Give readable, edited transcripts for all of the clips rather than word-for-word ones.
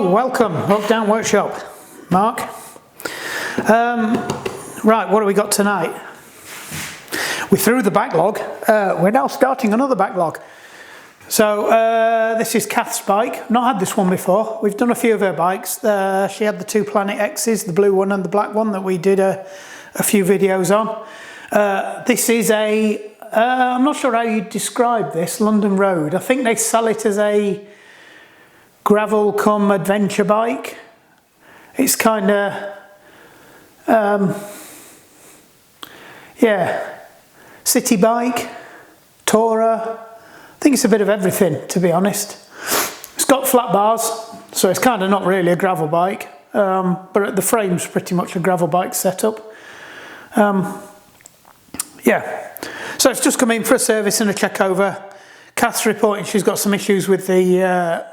Hello, welcome, Lockdown Workshop. Mark. Right, what do we got tonight? We threw the backlog. We're now starting another backlog. So this is Kath's bike. Not had this one before. We've done a few of her bikes. She had the two Planet X's, the blue one and the black one that we did a few videos on. This is a, I'm not sure how you describe this, London Road. I think they sell it as a gravel cum adventure bike. It's kind of, yeah, city bike, tourer. I think it's a bit of everything, to be honest. It's got flat bars, so it's kind of not really a gravel bike, but the frame's pretty much a gravel bike setup. Yeah, so it's just come in for a service and a check over. Kath's reporting she's got some issues with the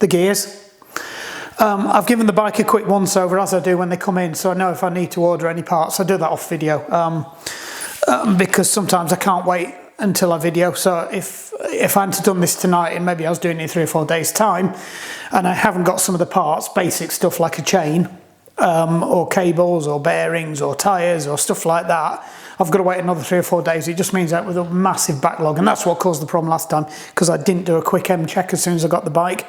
gears. I've given the bike a quick once over, as I do when they come in, so I know if I need to order any parts. I do that off video because sometimes I can't wait until I video. So if I hadn't done this tonight and maybe I was doing it in 3 or 4 days time and I haven't got some of the parts, basic stuff like a chain or cables or bearings or tyres or stuff like that, I've got to wait another 3 or 4 days. It just means that with a massive backlog, and that's what caused the problem last time because I didn't do a quick M check as soon as I got the bike.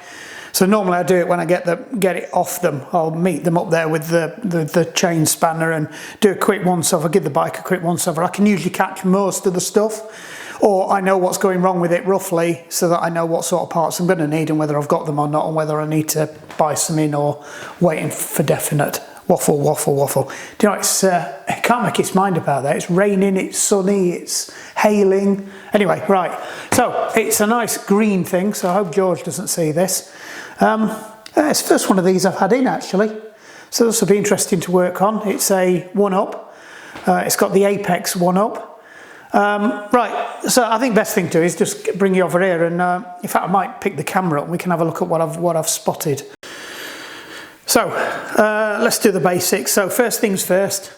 So normally I do it when I get it off them. I'll meet them up there with the chain spanner and do a quick once over, give the bike a quick once over. I can usually catch most of the stuff, or I know what's going wrong with it roughly so that I know what sort of parts I'm going to need and whether I've got them or not, and whether I need to buy some in or waiting for definite. Waffle, waffle, waffle. Do you know, it can't make its mind about that. It's raining, it's sunny, it's hailing. Anyway, right. So it's a nice green thing, so I hope George doesn't see this. It's the first one of these I've had in, actually. So this will be interesting to work on. It's a 1-up. It's got the Apex 1-up. Right, so I think best thing to do is just bring you over here, and in fact I might pick the camera up and we can have a look at what I've spotted. So let's do the basics. So first things first,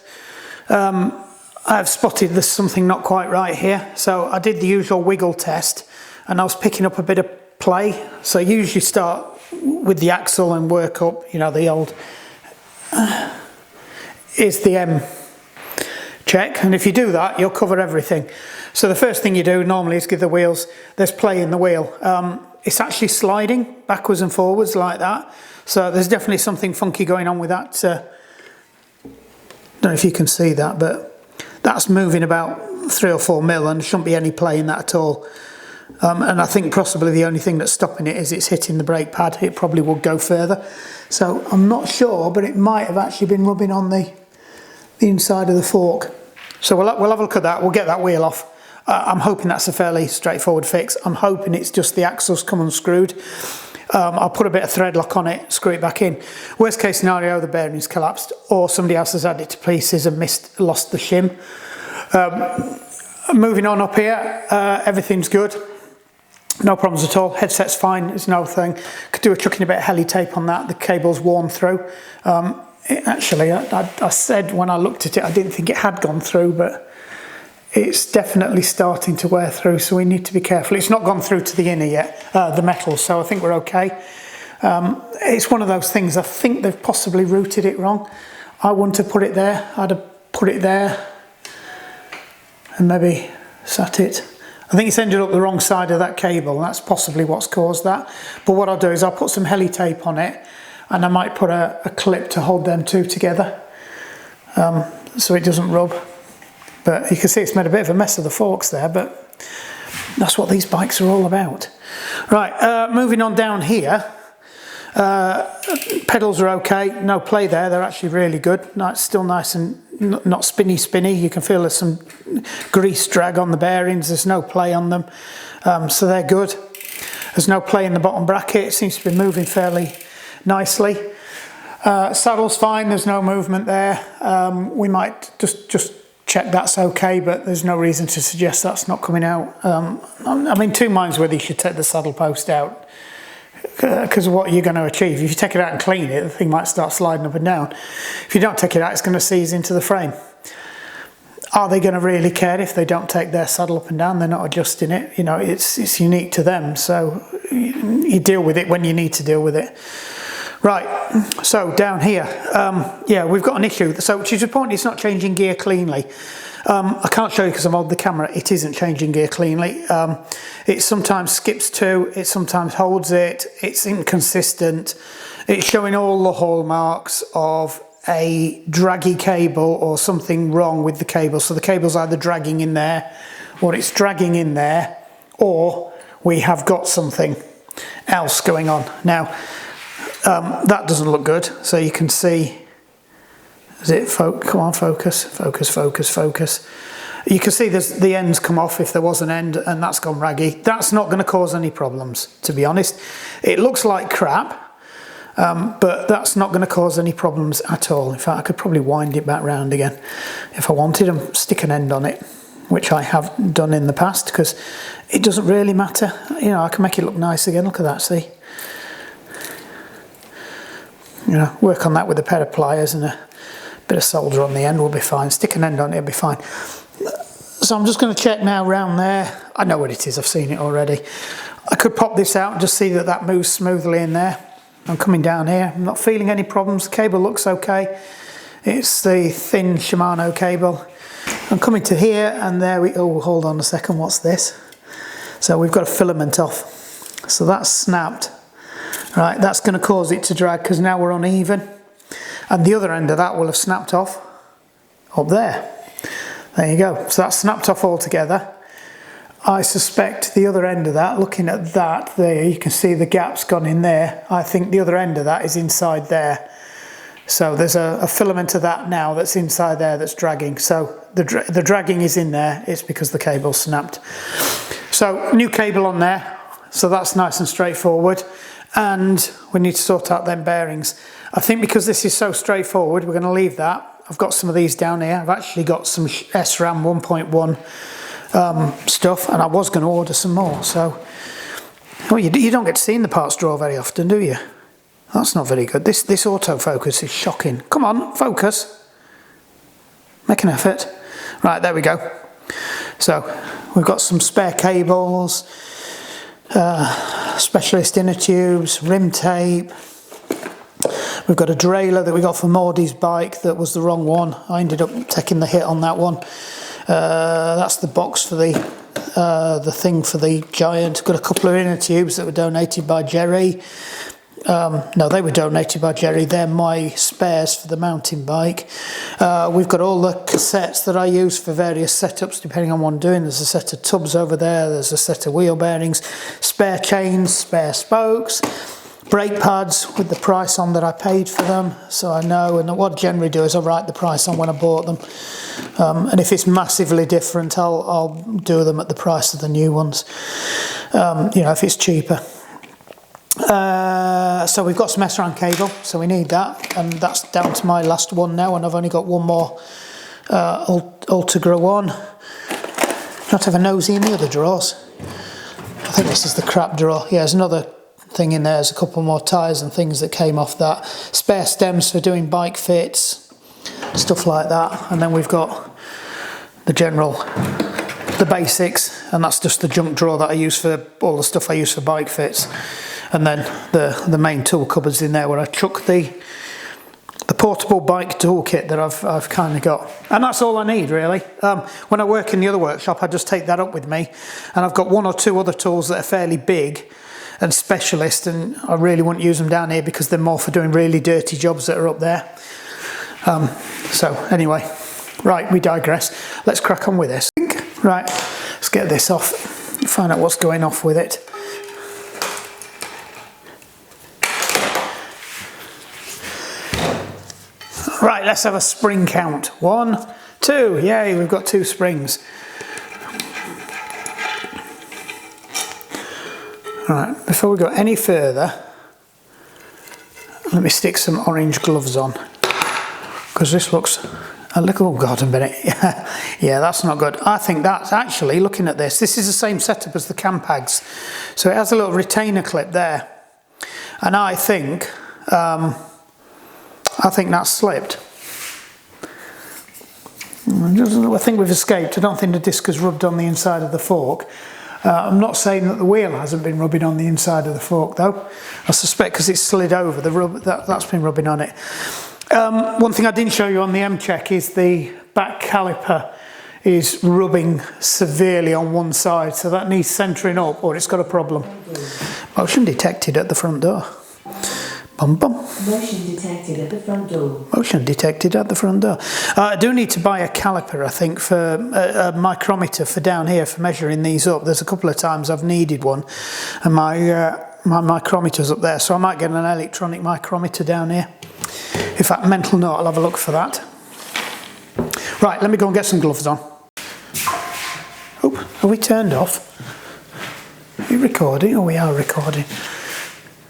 I've spotted there's something not quite right here. So I did the usual wiggle test and I was picking up a bit of play. So you usually start with the axle and work up, you know, the old is the M check, and if you do that you'll cover everything. So the first thing you do normally is give the wheels, there's play in the wheel. It's actually sliding backwards and forwards like that. So there's definitely something funky going on with that. Don't know if you can see that, but that's moving about 3 or 4 mil and there shouldn't be any play in that at all. And I think possibly the only thing that's stopping it is it's hitting the brake pad. It probably will go further. So I'm not sure, but it might have actually been rubbing on the inside of the fork. So we'll have a look at that. We'll get that wheel off. I'm hoping that's a fairly straightforward fix. I'm hoping it's just the axle's come unscrewed. I'll put a bit of thread lock on it, screw it back in. Worst case scenario, the bearing's collapsed or somebody else has had it to pieces and lost the shim. Moving on up here, everything's good. No problems at all. Headset's fine, there's no thing. Could do a chucking a bit of heli tape on that. The cable's worn through. Actually, I said when I looked at it, I didn't think it had gone through, but it's definitely starting to wear through, so we need to be careful. It's not gone through to the inner yet, the metal, so I think we're okay. It's one of those things, I think they've possibly routed it wrong. I wouldn't have put it there, I'd have put it there and maybe sat it. I think it's ended up the wrong side of that cable, and that's possibly what's caused that. But what I'll do is I'll put some heli tape on it, and I might put a clip to hold them two together so it doesn't rub. But you can see it's made a bit of a mess of the forks there, but that's what these bikes are all about. Right, moving on down here. Pedals are okay, no play there, they're actually really good. Still nice and not spinny. You can feel there's some grease drag on the bearings, there's no play on them, so they're good. There's no play in the bottom bracket, it seems to be moving fairly nicely. Saddle's fine, there's no movement there. We might just check that's okay, but there's no reason to suggest that's not coming out. I'm in two minds whether you should take the saddle post out, because what you're going to achieve, if you take it out and clean it, the thing might start sliding up and down. If you don't take it out, it's going to seize into the frame. Are they going to really care if they don't take their saddle up and down? They're not adjusting it. You know, it's unique to them, so you deal with it when you need to deal with it. Right, so down here, yeah, we've got an issue. So to your point, it's not changing gear cleanly. I can't show you because I'm on the camera. It isn't changing gear cleanly. It sometimes skips two, it sometimes holds it, it's inconsistent. It's showing all the hallmarks of a draggy cable or something wrong with the cable. So the cable's either dragging in there, or it's dragging in there, or we have got something else going on. Now, that doesn't look good. So you can see, is it, come on, focus, focus, focus, focus. You can see there's the ends come off if there was an end, and that's gone raggy. That's not going to cause any problems, to be honest. It looks like crap, but that's not going to cause any problems at all. In fact, I could probably wind it back round again if I wanted and stick an end on it, which I have done in the past, because it doesn't really matter. You know, I can make it look nice again. Look at that, see? You know, work on that with a pair of pliers and a bit of solder on the end will be fine. Stick an end on it, it'll be fine. So I'm just going to check now round there. I know what it is, I've seen it already. I could pop this out and just see that that moves smoothly in there. I'm coming down here, I'm not feeling any problems. The cable looks okay. It's the thin Shimano cable. I'm coming to here and there we, oh, hold on a second, what's this? So we've got a filament off. So that's snapped. Right, that's going to cause it to drag because now we're uneven. And the other end of that will have snapped off up there. There you go. So that's snapped off altogether. I suspect the other end of that, looking at that there, you can see the gap's gone in there. I think the other end of that is inside there. So there's a filament of that now that's inside there that's dragging. So the dragging is in there. It's because the cable's snapped. So new cable on there. So that's nice and straightforward. And we need to sort out them bearings. I think because this is so straightforward, we're going to leave that. I've got some of these down here. I've actually got some SRAM 1.1 stuff, and I was going to order some more. So, well, you don't get to see in the parts drawer very often, do you? That's not very good. This autofocus is shocking. Come on, focus. Make an effort. Right, there we go. So we've got some spare cables. Specialist inner tubes, rim tape. We've got a derailleur that we got for Mordy's bike that was the wrong one. I ended up taking the hit on that one. That's the box for the thing for the Giant. Got a couple of inner tubes that were donated by Jerry. No, they were donated by Jerry. They're my spares for the mountain bike. We've got all the cassettes that I use for various setups depending on what I'm doing. There's a set of tubs over there. There's a set of wheel bearings, spare chains, spare spokes, brake pads with the price on that I paid for them, so I know. And what I generally do is I write the price on when I bought them. And if it's massively different, I'll do them at the price of the new ones. You know, if it's cheaper. So we've got some SRAM cable, so we need that, and that's down to my last one now, and I've only got one more Ultegra one. Not have a nosy in the other drawers. I think this is the crap drawer. Yeah, there's another thing in there. There's a couple more tyres and things that came off that. Spare stems for doing bike fits, stuff like that. And then we've got the basics, and that's just the junk drawer that I use for all the stuff I use for bike fits. And then the main tool cupboards in there where I chuck the portable bike toolkit that I've kind of got. And that's all I need, really. When I work in the other workshop, I just take that up with me. And I've got one or two other tools that are fairly big and specialist, and I really wouldn't use them down here because they're more for doing really dirty jobs that are up there. So anyway, right, we digress. Let's crack on with this. Right, let's get this off, find out what's going off with it. Right, let's have a spring count. 1, 2, yay, we've got 2 springs. Right, before we go any further, let me stick some orange gloves on, because this looks a little, oh God, a minute. Yeah, that's not good. I think that's actually, looking at this is the same setup as the Campags. So it has a little retainer clip there. And I think that's slipped. I think we've escaped. I don't think the disc has rubbed on the inside of the fork. I'm not saying that the wheel hasn't been rubbing on the inside of the fork though. I suspect because it's slid over, that's been rubbing on it. One thing I didn't show you on the M-Check is the back caliper is rubbing severely on one side, so that needs centering up or it's got a problem. Motion detected at the front door. Bum bum. Motion detected at the front door. Motion detected at the front door. I do need to buy a caliper, I think, for a micrometer for down here for measuring these up. There's a couple of times I've needed one, and my micrometer's up there, so I might get an electronic micrometer down here. In fact, mental note, I'll have a look for that. Right, let me go and get some gloves on. Oh, are we turned off? Are we recording? Oh, we are recording.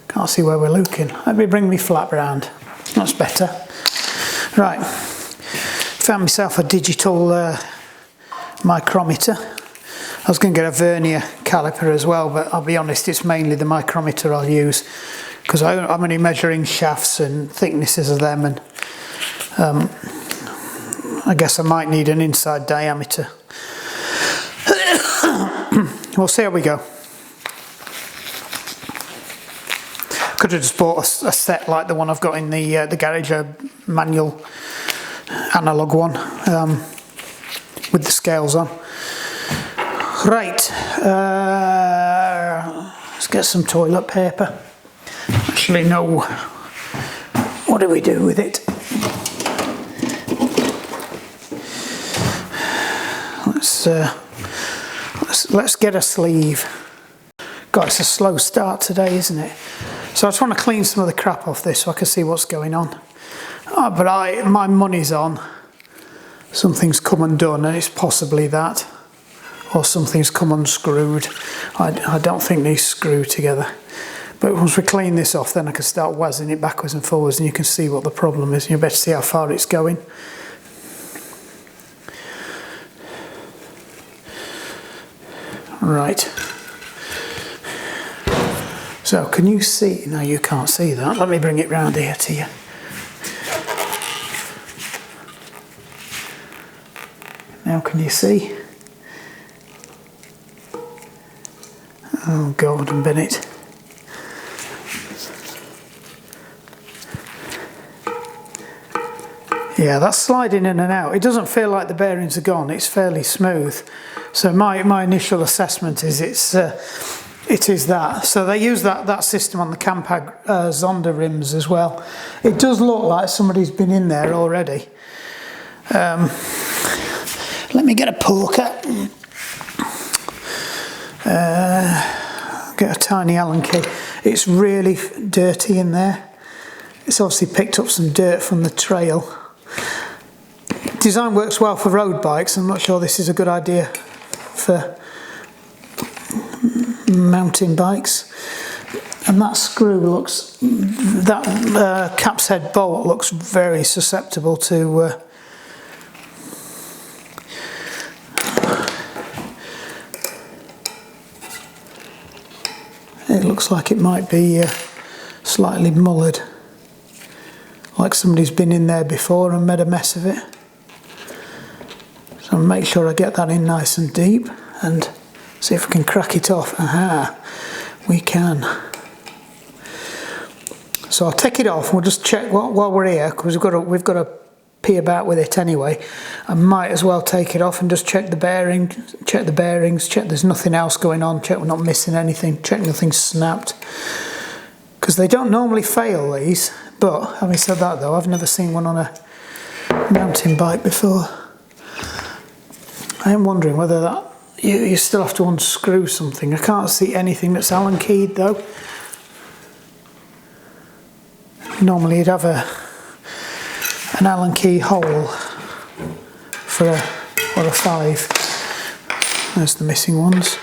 Can't see where we're looking. Let me bring me flap round. That's better. Right, found myself a digital micrometer. I was going to get a vernier caliper as well, but I'll be honest, it's mainly the micrometer I'll use because I'm only measuring shafts and thicknesses of them, and I guess I might need an inside diameter. We'll see how we go. Could have just bought a set like the one I've got in the garage, a manual analog one with the scales on. Right, let's get some toilet paper. Actually, no. What do we do with it? Let's get a sleeve. God, it's a slow start today, isn't it? So I just want to clean some of the crap off this so I can see what's going on. Oh, but my money's on something's come undone, and it's possibly that, or something's come unscrewed. I don't think these screw together. But once we clean this off, then I can start whizzing it backwards and forwards, and you can see what the problem is, and you better see how far it's going. Right. So can you see? No, you can't see that. Let me bring it round here to you. Now can you see? Oh, Gordon Bennett. Yeah, that's sliding in and out. It doesn't feel like the bearings are gone. It's fairly smooth. So my initial assessment is it is that. So they use that system on the Campag Zonda rims as well. It does look like somebody's been in there already. Let me get a poker. Get a tiny Allen key. It's really dirty in there. It's obviously picked up some dirt from the trail. Design works well for road bikes. I'm not sure this is a good idea for mountain bikes. And that screw looks, that cap's head bolt looks very susceptible to it looks like it might be slightly mullered, like somebody's been in there before and made a mess of it. So I'll make sure I get that in nice and deep and see if we can crack it off. Aha, we can. So I'll take it off and we'll just check while we're here, because we've got to pee about with it anyway. I might as well take it off and just check the bearings, check there's nothing else going on, check we're not missing anything, check nothing's snapped. Because they don't normally fail, these, but having said that though, I've never seen one on a mountain bike before. I am wondering whether that you still have to unscrew something. I can't see anything that's Allen keyed though. Normally you'd have an Allen key hole for a 5. There's the missing ones.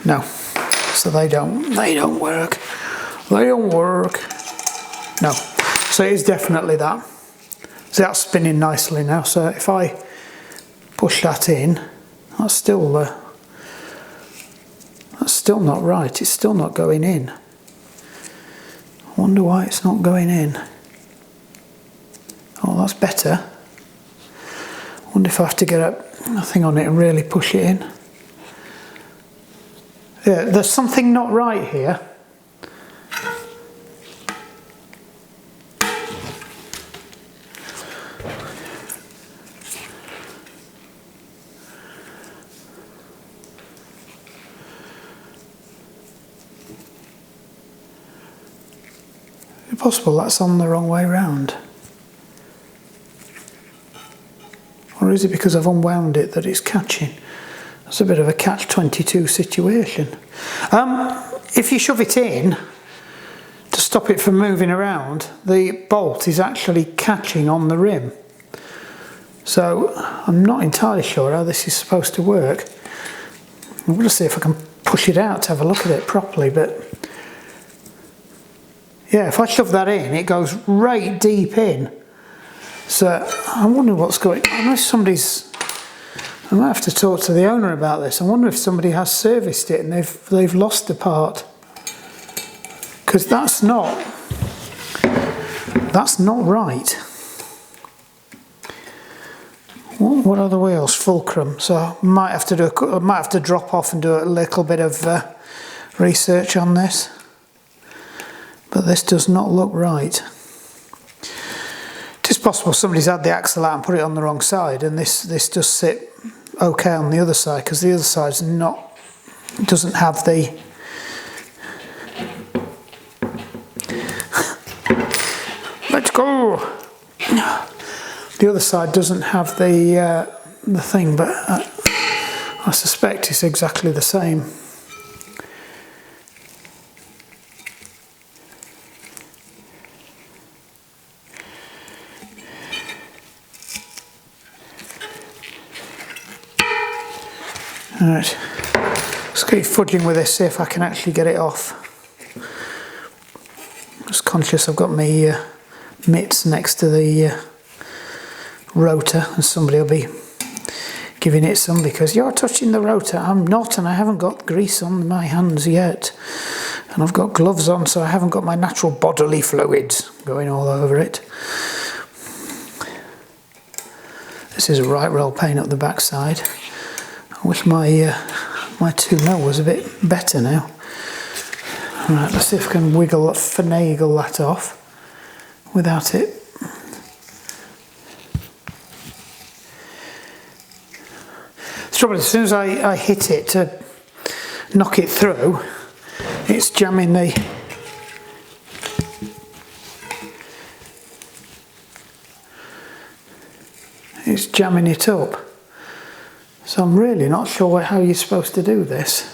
No, so they don't work. They don't work. No, so it is definitely that. See, that's spinning nicely now. So if I push that in, that's still not right. It's still not going in. I wonder why it's not going in. Oh, that's better. I wonder if I have to get a thing on it and really push it in. Yeah, there's something not right here. Is it possible that's on the wrong way round? Or is it because I've unwound it that it's catching? It's a bit of a catch-22 situation. If you shove it in to stop it from moving around, the bolt is actually catching on the rim. So I'm not entirely sure how this is supposed to work. I'm going to see if I can push it out to have a look at it properly, but yeah, if I shove that in, it goes right deep in. So I'm wondering what's going on. Unless I might have to talk to the owner about this. I wonder if somebody has serviced it and they've lost the part. Because that's not right. What are the wheels? Fulcrum. So I might have to drop off and do a little bit of research on this. But this does not look right. It is possible somebody's had the axle out and put it on the wrong side, and this does sit okay on the other side, because the other side's doesn't have the let's go. The other side doesn't have the thing, but I suspect it's exactly the same. Alright, let's keep fudging with this, see if I can actually get it off. I'm just conscious I've got my mitts next to the rotor, and somebody will be giving it some because you're touching the rotor. I'm not, and I haven't got grease on my hands yet. And I've got gloves on, so I haven't got my natural bodily fluids going all over it. This is a right roll pain up the backside. I wish my 2mm was a bit better now. Right, let's see if I can finagle that off without it. The trouble is, as soon as I hit it to knock it through, it's jamming it up. So I'm really not sure how you're supposed to do this.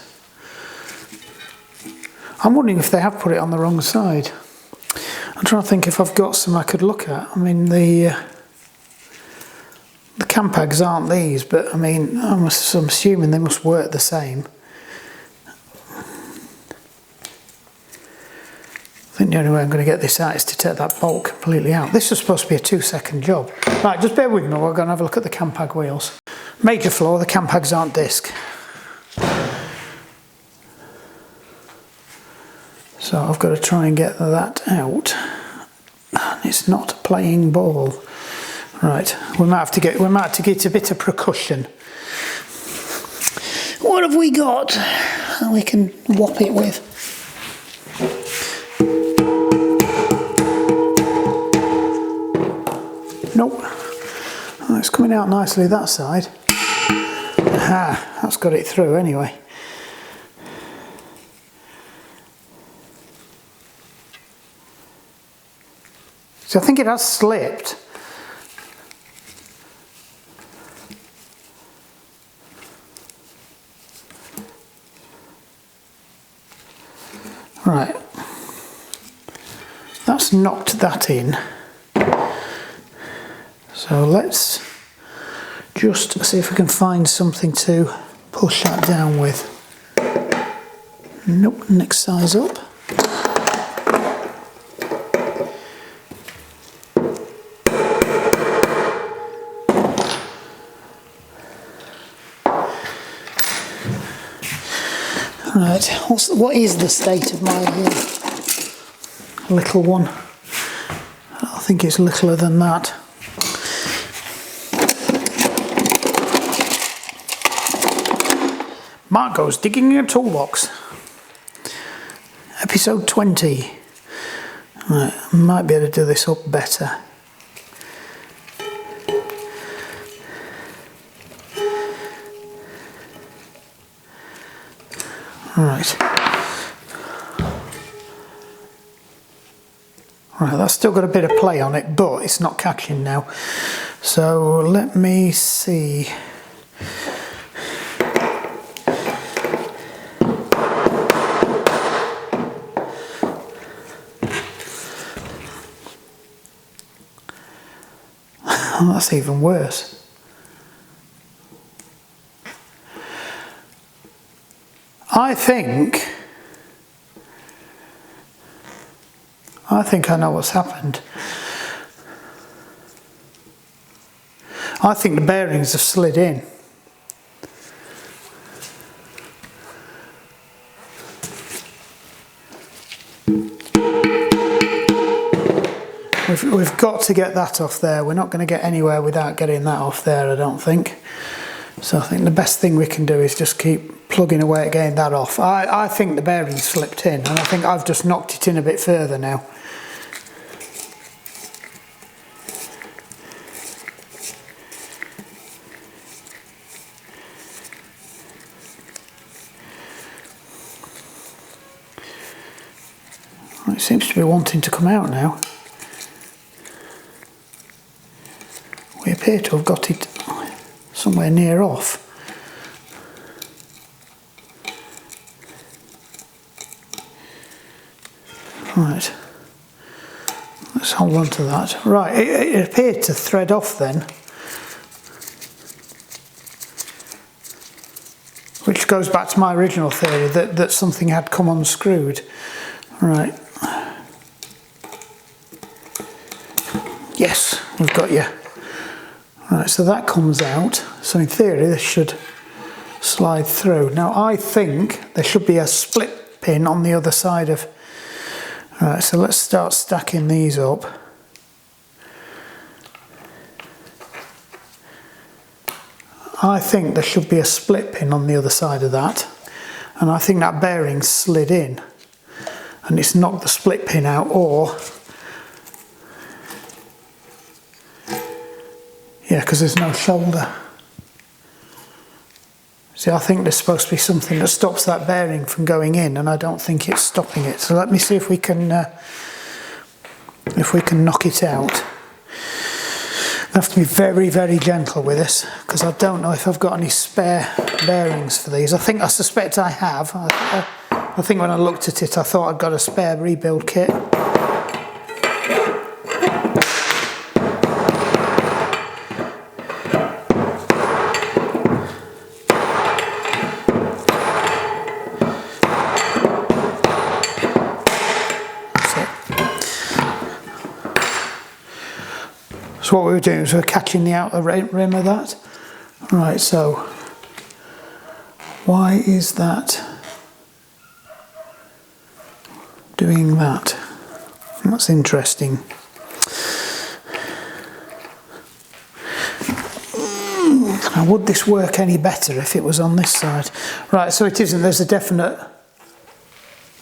I'm wondering if they have put it on the wrong side. I'm trying to think if I've got some I could look at. I mean, the Campags aren't these, but I mean, I'm assuming they must work the same. I think the only way I'm going to get this out is to take that bolt completely out. This was supposed to be a 2-second job. Right, just bear with me, we're going to have a look at the Campag wheels. Major flaw, the Campags aren't disc. So I've got to try and get that out. And it's not playing ball. Right, we might have to get a bit of percussion. What have we got that we can whop it with? Nope. Oh, it's coming out nicely that side. Aha, that's got it through anyway. So I think it has slipped. Right. That's knocked that in. So let's just see if we can find something to push that down with. Nope, next size up. Right, what is the state of my little one? I think it's littler than that. Mark goes digging in a toolbox. Episode 20. Right, I might be able to do this up better. Right. Right, that's still got a bit of play on it, but it's not catching now. So let me see. Oh, that's even worse. I think I know what's happened. I think the bearings have slid in. We've got to get that off there. We're not going to get anywhere without getting that off there, I don't think. So I think the best thing we can do is just keep plugging away at getting that off. I think the bearing slipped in, and I think I've just knocked it in a bit further now. It seems to be wanting to come out now. We appear to have got it somewhere near off. Right, let's hold on to that. Right, it appeared to thread off then, which goes back to my original theory that something had come unscrewed. Right. Yes, we've got you. Right, so that comes out. So in theory, this should slide through. Now, I think there should be a split pin on the other side of... Right, so let's start stacking these up. I think there should be a split pin on the other side of that. And I think that bearing slid in. And it's knocked the split pin out, or... Yeah, because there's no shoulder. See, I think there's supposed to be something that stops that bearing from going in, and I don't think it's stopping it. So let me see if we can knock it out. I have to be very, very gentle with this, because I don't know if I've got any spare bearings for these. I suspect I have. I think when I looked at it, I thought I'd got a spare rebuild kit. So what we were doing is we were catching the outer rim of that. Right, so why is that doing that? That's interesting. Now, would this work any better if it was on this side? Right, so it isn't. There's a definite...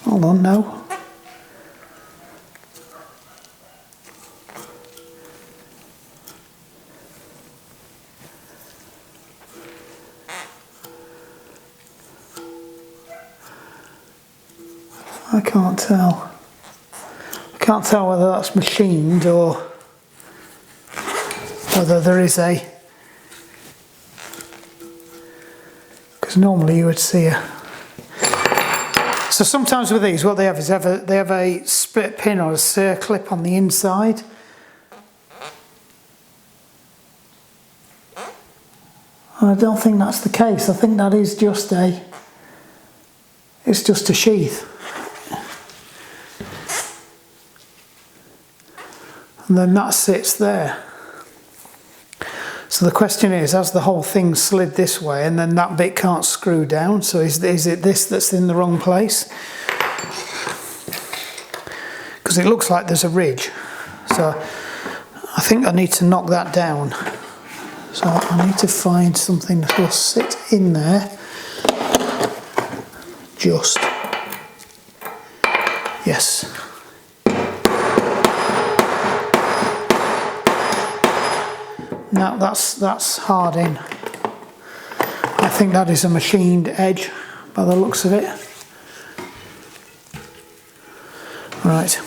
Hold on, no. I can't tell. I can't tell whether that's machined or whether there is a... Because normally you would see a... So sometimes with these, what they have is they have a split pin or a circlip on the inside. I don't think that's the case. I think that is just a... It's just a sheath. And then that sits there. So the question is, has the whole thing slid this way and then that bit can't screw down? So is it this that's in the wrong place? Because it looks like there's a ridge. So I think I need to knock that down. So I need to find something that will sit in there. Just. Yes. No, that's hard in. I think that is a machined edge by the looks of it. Right,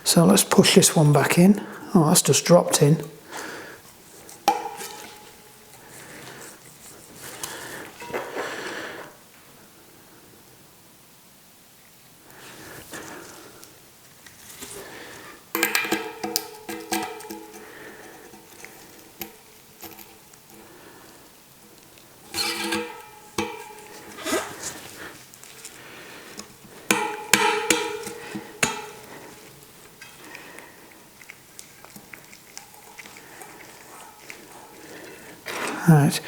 so let's push this one back in. Oh, that's just dropped in. Right.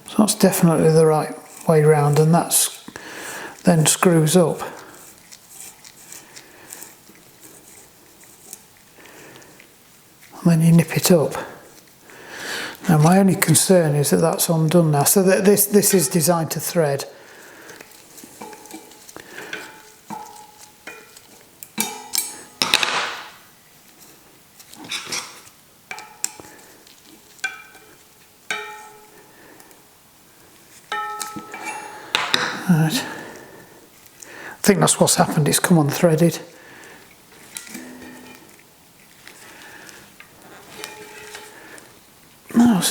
So that's definitely the right way round, and that's then screws up. And then you nip it up. Now my only concern is that that's undone now. So that this is designed to thread. Right. I think that's what's happened, it's come unthreaded. No.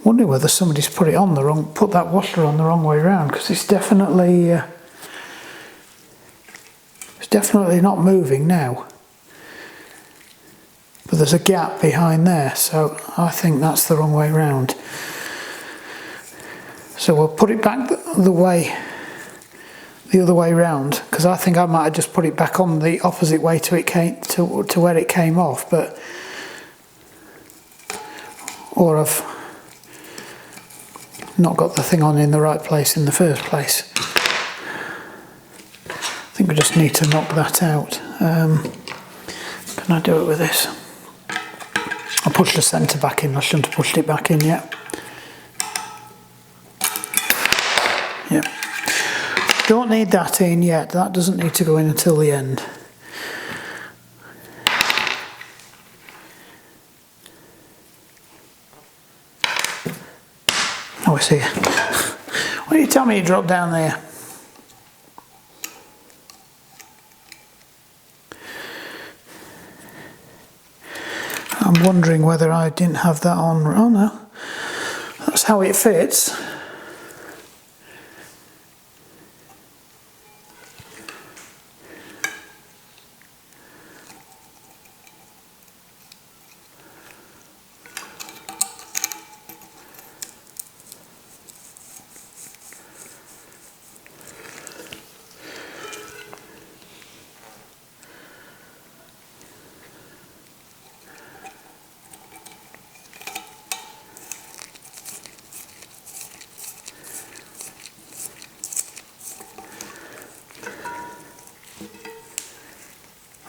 Wonder whether somebody's put that washer on the wrong way round, because it's definitely not moving now. But there's a gap behind there, so I think that's the wrong way round. So we'll put it back the other way round, because I think I might have just put it back on the opposite way to where it came off, or I've not got the thing on in the right place in the first place. I think we just need to knock that out. Can I do it with this? I'll push the centre back in. I shouldn't have pushed it back in yet. Yep. Don't need that in yet. That doesn't need to go in until the end. Oh, it's here. Why don't you tell me you dropped down there? I'm wondering whether I didn't have that on. Oh no, that's how it fits.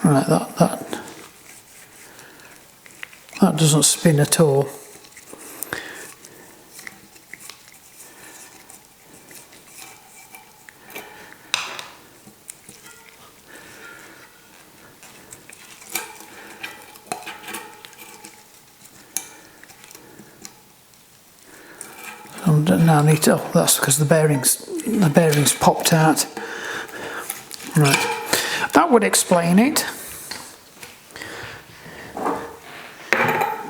Right, that doesn't spin at all. Now I need to, oh, that's because the bearings popped out. Right, that would explain it.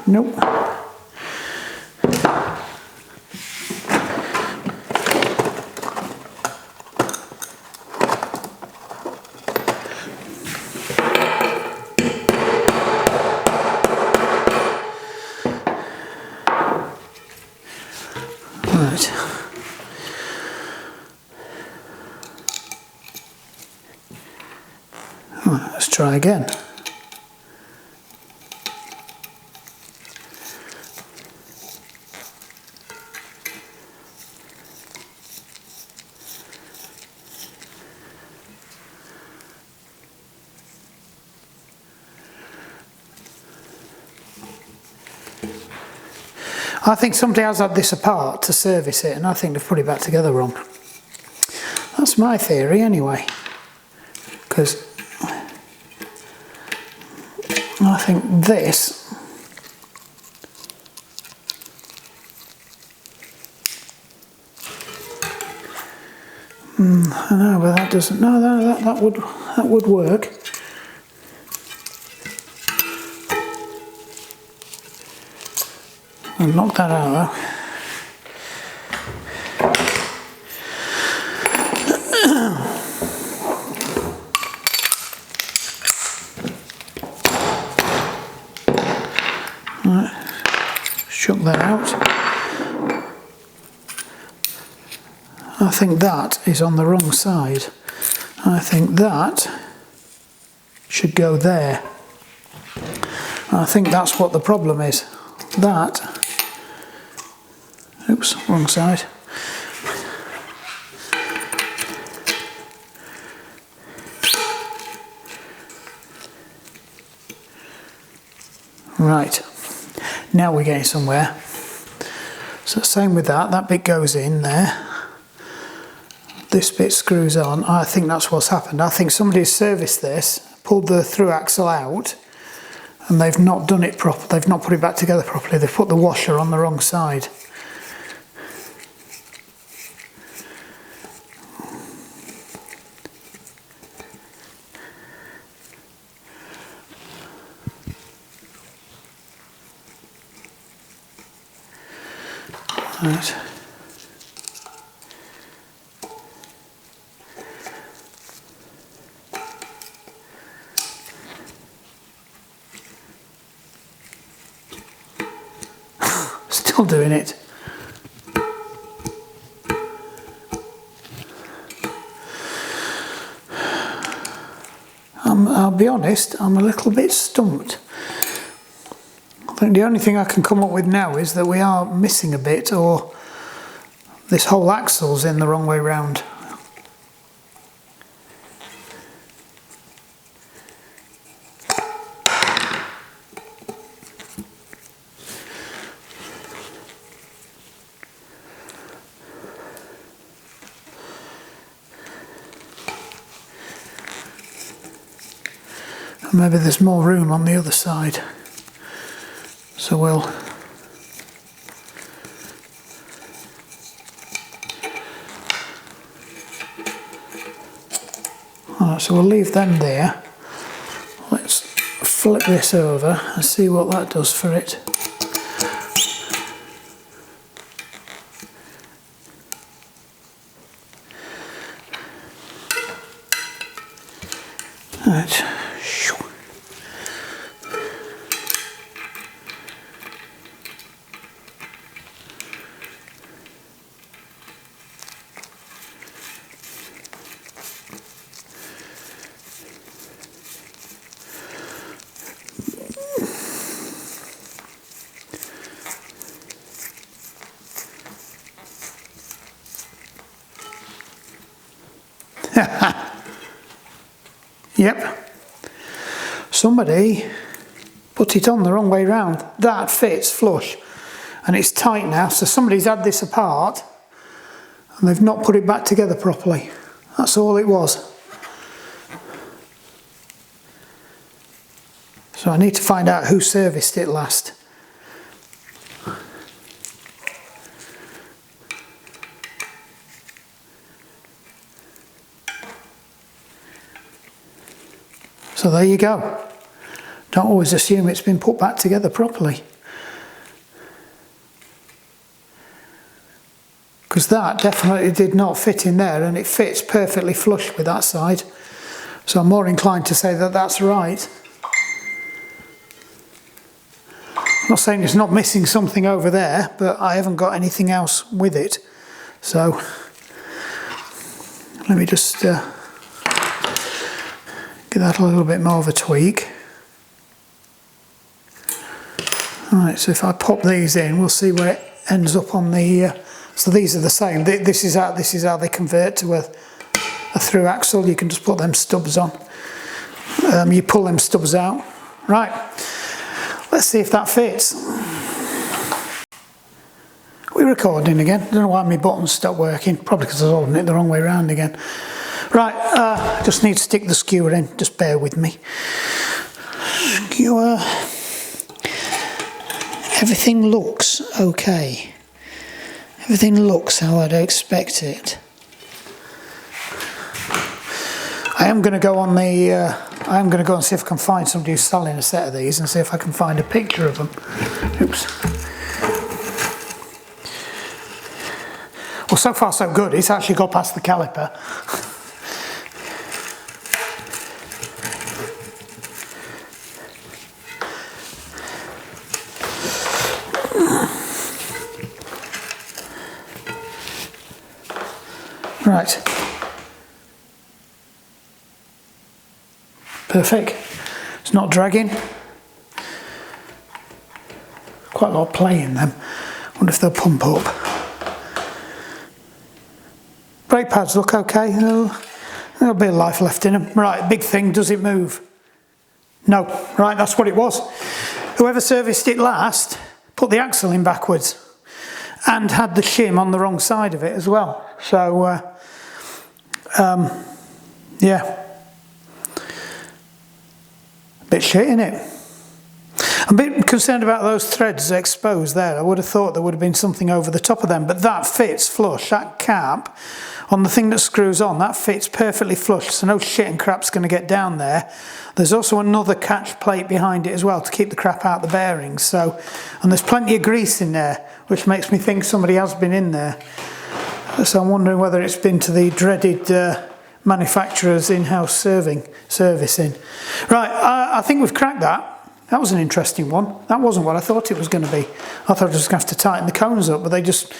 Nope. Right. Right, let's try again. I think somebody has had this apart to service it, and I think they've put it back together wrong. That's my theory anyway, because I think this I know, but that doesn't. No, that would work. I'll knock that out though. Right, shook that out. I think that is on the wrong side. I think that should go there. I think that's what the problem is. That, oops, wrong side. Right, now we're getting somewhere. So same with that, that bit goes in there. This bit screws on. I think that's what's happened. I think somebody's serviced this, pulled the through axle out, and they've not done it properly. They've not put it back together properly. They've put the washer on the wrong side. Right. Still doing it. I'll be honest, I'm a little bit stumped. I think the only thing I can come up with now is that we are missing a bit, or this whole axle's in the wrong way round. Maybe there's more room on the other side, so we'll alright, so we'll leave them there. Let's flip this over and see what that does for it. Right. Yep. Somebody put it on the wrong way round. That fits flush and it's tight now, so somebody's had this apart and they've not put it back together properly. That's all it was. So I need to find out who serviced it last. So there you go. Don't always assume it's been put back together properly. because that definitely did not fit in there, and it fits perfectly flush with that side. So I'm more inclined to say that that's right. I'm not saying it's not missing something over there, but I haven't got anything else with it. So let me just give that a little bit more of a tweak. Alright, so if I pop these in, we'll see where it ends up on the... so these are the same. This is how they convert to a through axle. You can just put them stubs on. You pull them stubs out. Right, let's see if that fits. We're recording again. I don't know why my buttons stopped working. Probably because I was holding it the wrong way around again. Right, just need to stick the skewer in. Just bear with me. Skewer. Everything looks okay. Everything looks how I'd expect it. I am going to go on the. I am going to go and see if I can find somebody who's selling a set of these and see if I can find a picture of them. Oops. Well, so far so good. It's actually got past the caliper. Right. Perfect. It's not dragging. Quite a lot of play in them. Wonder if they'll pump up. Brake pads look okay. There'll be a bit of life left in them. Right, big thing, does it move? No. Right, that's what it was. Whoever serviced it last put the axle in backwards and had the shim on the wrong side of it as well. So, yeah. A bit shit, innit? I'm a bit concerned about those threads exposed there. I would have thought there would have been something over the top of them, but that fits flush. That cap on the thing that screws on, that fits perfectly flush, so no shit and crap's going to get down there. There's also another catch plate behind it as well to keep the crap out of the bearings. So, and there's plenty of grease in there, which makes me think somebody has been in there. So I'm wondering whether it's been to the dreaded manufacturer's in-house servicing. Right, I think we've cracked that. That was an interesting one. That wasn't what I thought it was going to be. I thought I was just going to have to tighten the cones up, but they just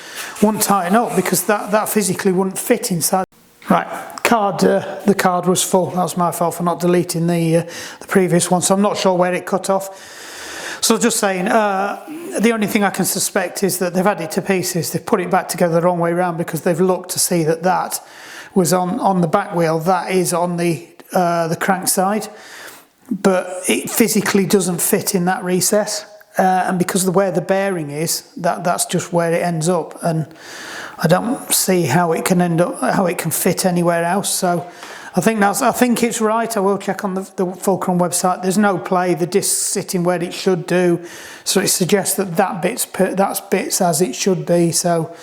wouldn't tighten up because that physically wouldn't fit inside. Right, the card was full. That was my fault for not deleting the previous one, so I'm not sure where it cut off. So just saying, the only thing I can suspect is that they've had it to pieces. They've put it back together the wrong way around because they've looked to see that that was on the back wheel. That is on the crank side. But it physically doesn't fit in that recess, and because of where the bearing is, that's just where it ends up, and I don't see how it can end up, how it can fit anywhere else. So I think it's right. I will check on the Fulcrum website. There's no play. The disc's sitting where it should do, so it suggests that bits as it should be. So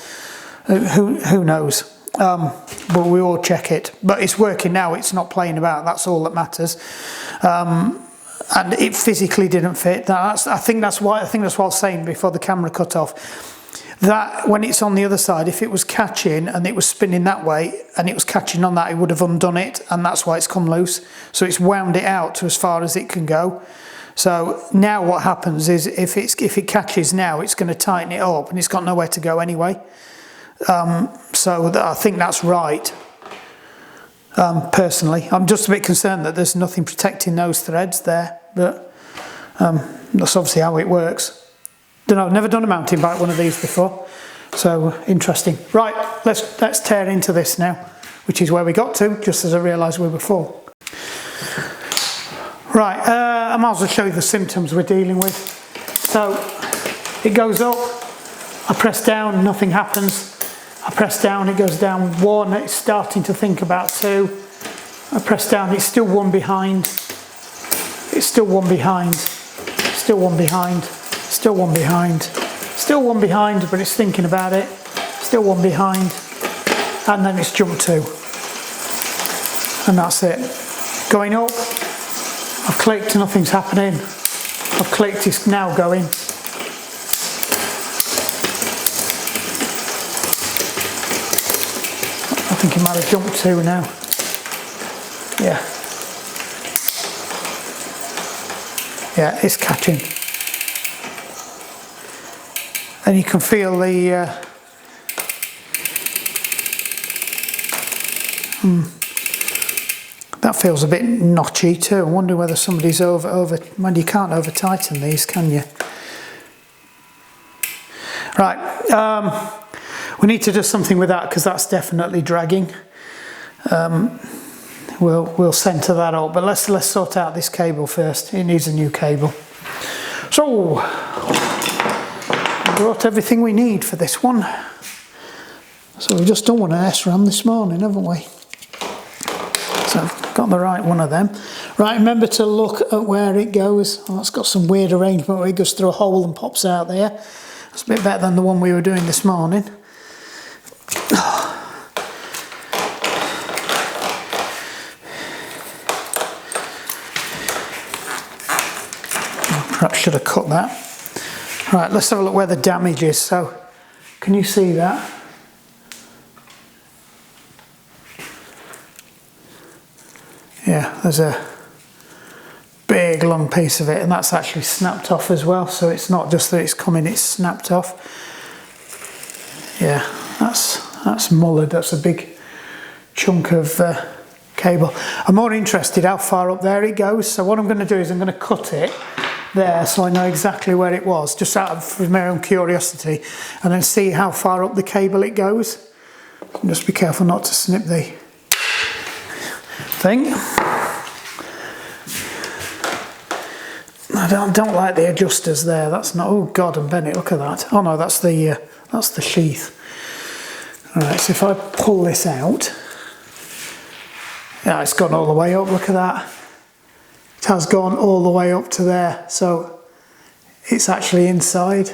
who knows? But we will check it. But it's working now. It's not playing about. That's all that matters. And it physically didn't fit. I think that's what I was saying before the camera cut off. That when it's on the other side, if it was catching and it was spinning that way and it was catching on that, it would have undone it, and that's why it's come loose. So it's wound it out to as far as it can go. So now what happens is if it catches now, it's going to tighten it up, and it's got nowhere to go anyway. So I think that's right. Personally, I'm just a bit concerned that there's nothing protecting those threads there, but that's obviously how it works. Don't know, I've never done a mountain bike one of these before, so interesting. Right, let's tear into this now, which is where we got to, just as I realised we were full. Right, I might as well show you the symptoms we're dealing with. So it goes up, I press down, nothing happens. I press down, it goes down 1, it's starting to think about 2. I press down, it's still 1 behind. It's still 1 behind. Still 1 behind. Still 1 behind. Still 1 behind, but it's thinking about it. Still 1 behind. And then it's jumped 2. And that's it. Going up, I've clicked, nothing's happening. I've clicked, it's now going. think it might have jumped to now. Yeah. Yeah, it's catching. And you can feel the that feels a bit notchy too. I wonder whether somebody's over. Man, you can't over tighten these, can you? Right, we need to do something with that because that's definitely dragging. We'll centre that up, but let's sort out this cable first. It needs a new cable. So, brought everything we need for this one. So we've just done one an SRAM this morning, haven't we? So got the right one of them. Right, remember to look at where it goes. Oh, it's got some weird arrangement where it goes through a hole and pops out there. That's a bit better than the one we were doing this morning. Perhaps should have cut that. Right, let's have a look where the damage is. So, can you see that? Yeah, there's a big long piece of it, and that's actually snapped off as well. So it's not just that it's coming; it's snapped off. Yeah, that's mullered. That's a big chunk of cable. I'm more interested how far up there it goes. So what I'm going to do is I'm going to cut it there so I know exactly where it was, just out of my own curiosity, and then see how far up the cable it goes. And just be careful not to snip the thing. I don't like the adjusters there. That's not. Oh God, and Bennett, look at that. Oh no, that's the sheath. All right, so if I pull this out, yeah, it's gone all the way up. Look at that. It has gone all the way up to there, so it's actually inside.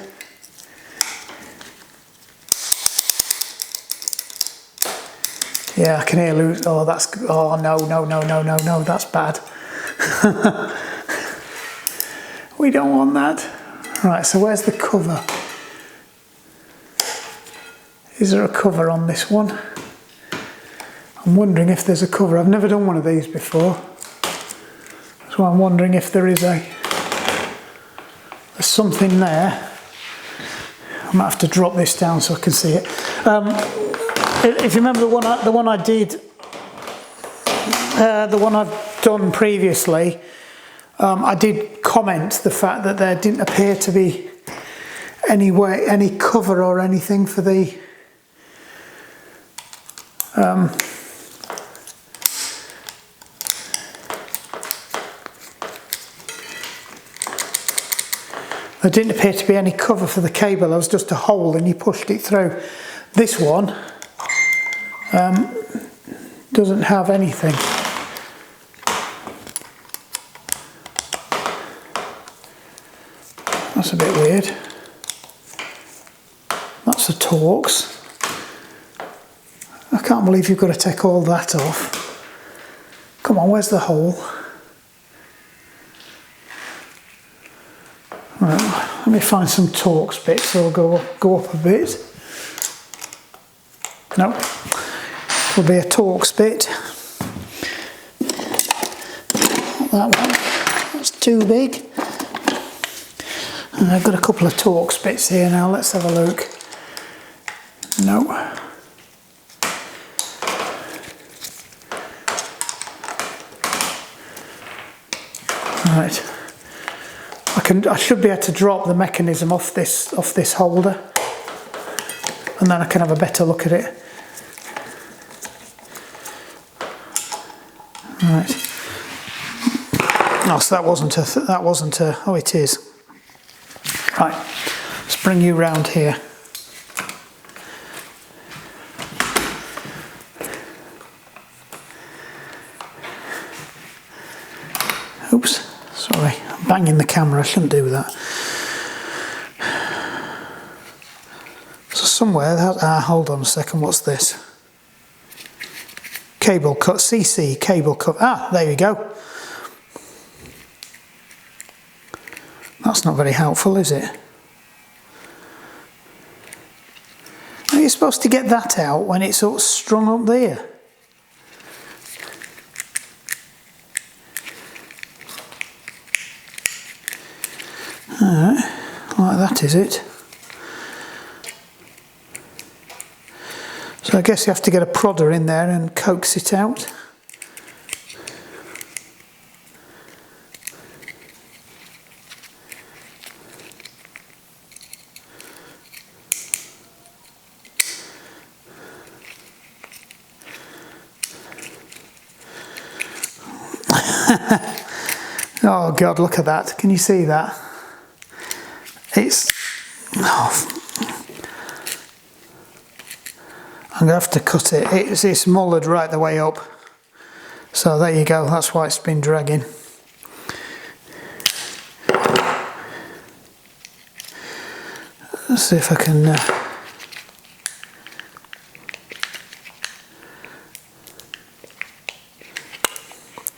Yeah, I can hear loose. Oh, that's. Oh no, that's bad. We don't want that. Right, so where's the cover? Is there a cover on this one? I'm wondering if there's a cover. I've never done one of these before. So I'm wondering if there's something there. I might have to drop this down so I can see it. If you remember the one I did, the one I've done previously, I did comment the fact that there didn't appear to be any cover or anything for the there didn't appear to be any cover for the cable. There was just a hole and you pushed it through. This one doesn't have anything. That's a bit weird. That's the Torx. I can't believe you've got to take all that off. Come on, where's the hole? Right, let me find some Torx bits so I'll go up a bit. No, it'll be a Torx bit. Not that one, that's too big. And I've got a couple of Torx bits here now, let's have a look. No. Right. I should be able to drop the mechanism off this holder, and then I can have a better look at it. Right. Oh, so that wasn't a. Oh, it is. Right. Let's bring you round here. Oops. Sorry, I'm banging the camera, I shouldn't do that. So somewhere, hold on a second, what's this? Cable cut, CC, cable cut, there you go. That's not very helpful, is it? you're supposed to get that out when it's sort of strung up there. Alright, like that is it. So I guess you have to get a prodder in there and coax it out. Oh God, look at that. Can you see that? It's... Oh, I'm going to have to cut it. It's mullered right the way up. So there you go, that's why it's been dragging. Let's see if I can...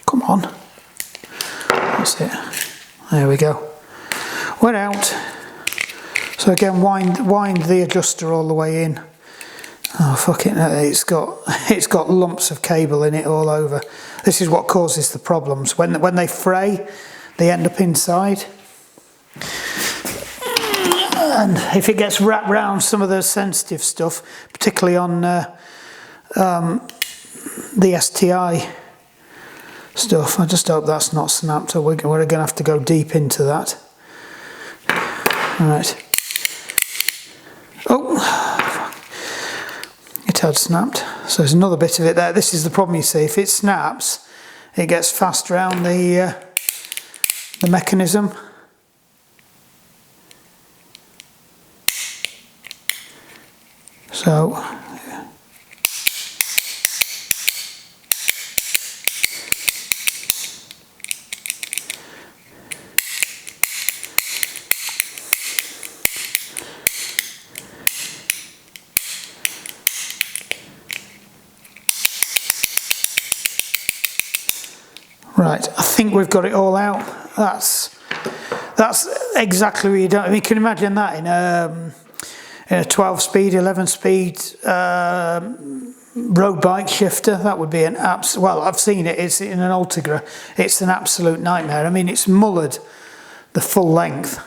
Come on. That's it. There we go. We're out. So again, wind the adjuster all the way in. Oh fuck it! It's got lumps of cable in it all over. This is what causes the problems. When they fray, they end up inside. And if it gets wrapped around some of the sensitive stuff, particularly on the STI stuff, I just hope that's not snapped, or we're going to have to go deep into that. Right. Oh. It had snapped, so there's another bit of it there. This is the problem, you see. If it snaps, it gets fast around the mechanism. So right, I think we've got it all out. That's exactly what you do. I mean, you can imagine that in a 12-speed, 11-speed road bike shifter. That would be an well, I've seen it. It's in an Ultegra. It's an absolute nightmare. I mean, it's mullered the full length.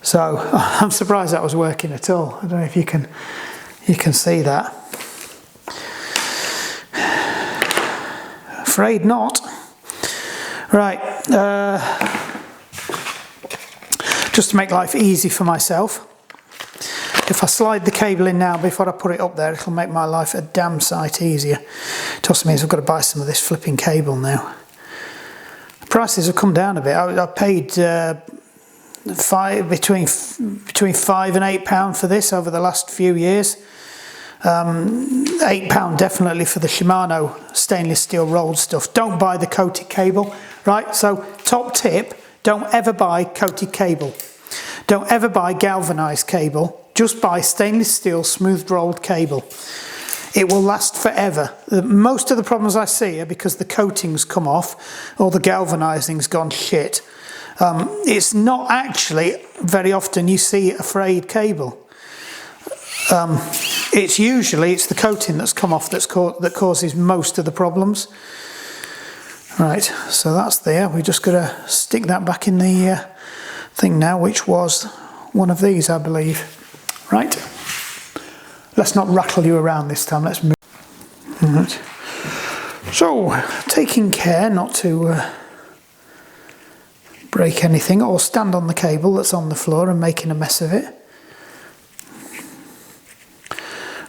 So I'm surprised that was working at all. I don't know if you can see that. Afraid not. Right, just to make life easy for myself, if I slide the cable in now before I put it up there, it'll make my life a damn sight easier. It also means I've got to buy some of this flipping cable now. The prices have come down a bit. I paid between £5 and £8 for this over the last few years. £8 definitely for the Shimano stainless steel rolled stuff. Don't buy the coated cable, right? So top tip, don't ever buy coated cable. Don't ever buy galvanized cable. Just buy stainless steel smooth rolled cable. It will last forever. Most of the problems I see are because the coating's come off or the galvanizing's gone shit. It's not actually very often you see a frayed cable. It's the coating that's come off that causes most of the problems. Right, so that's there. We just got to stick that back in the thing now, which was one of these, I believe. Right, let's not rattle you around this time. Let's move. All right. So, taking care not to break anything or stand on the cable that's on the floor and making a mess of it.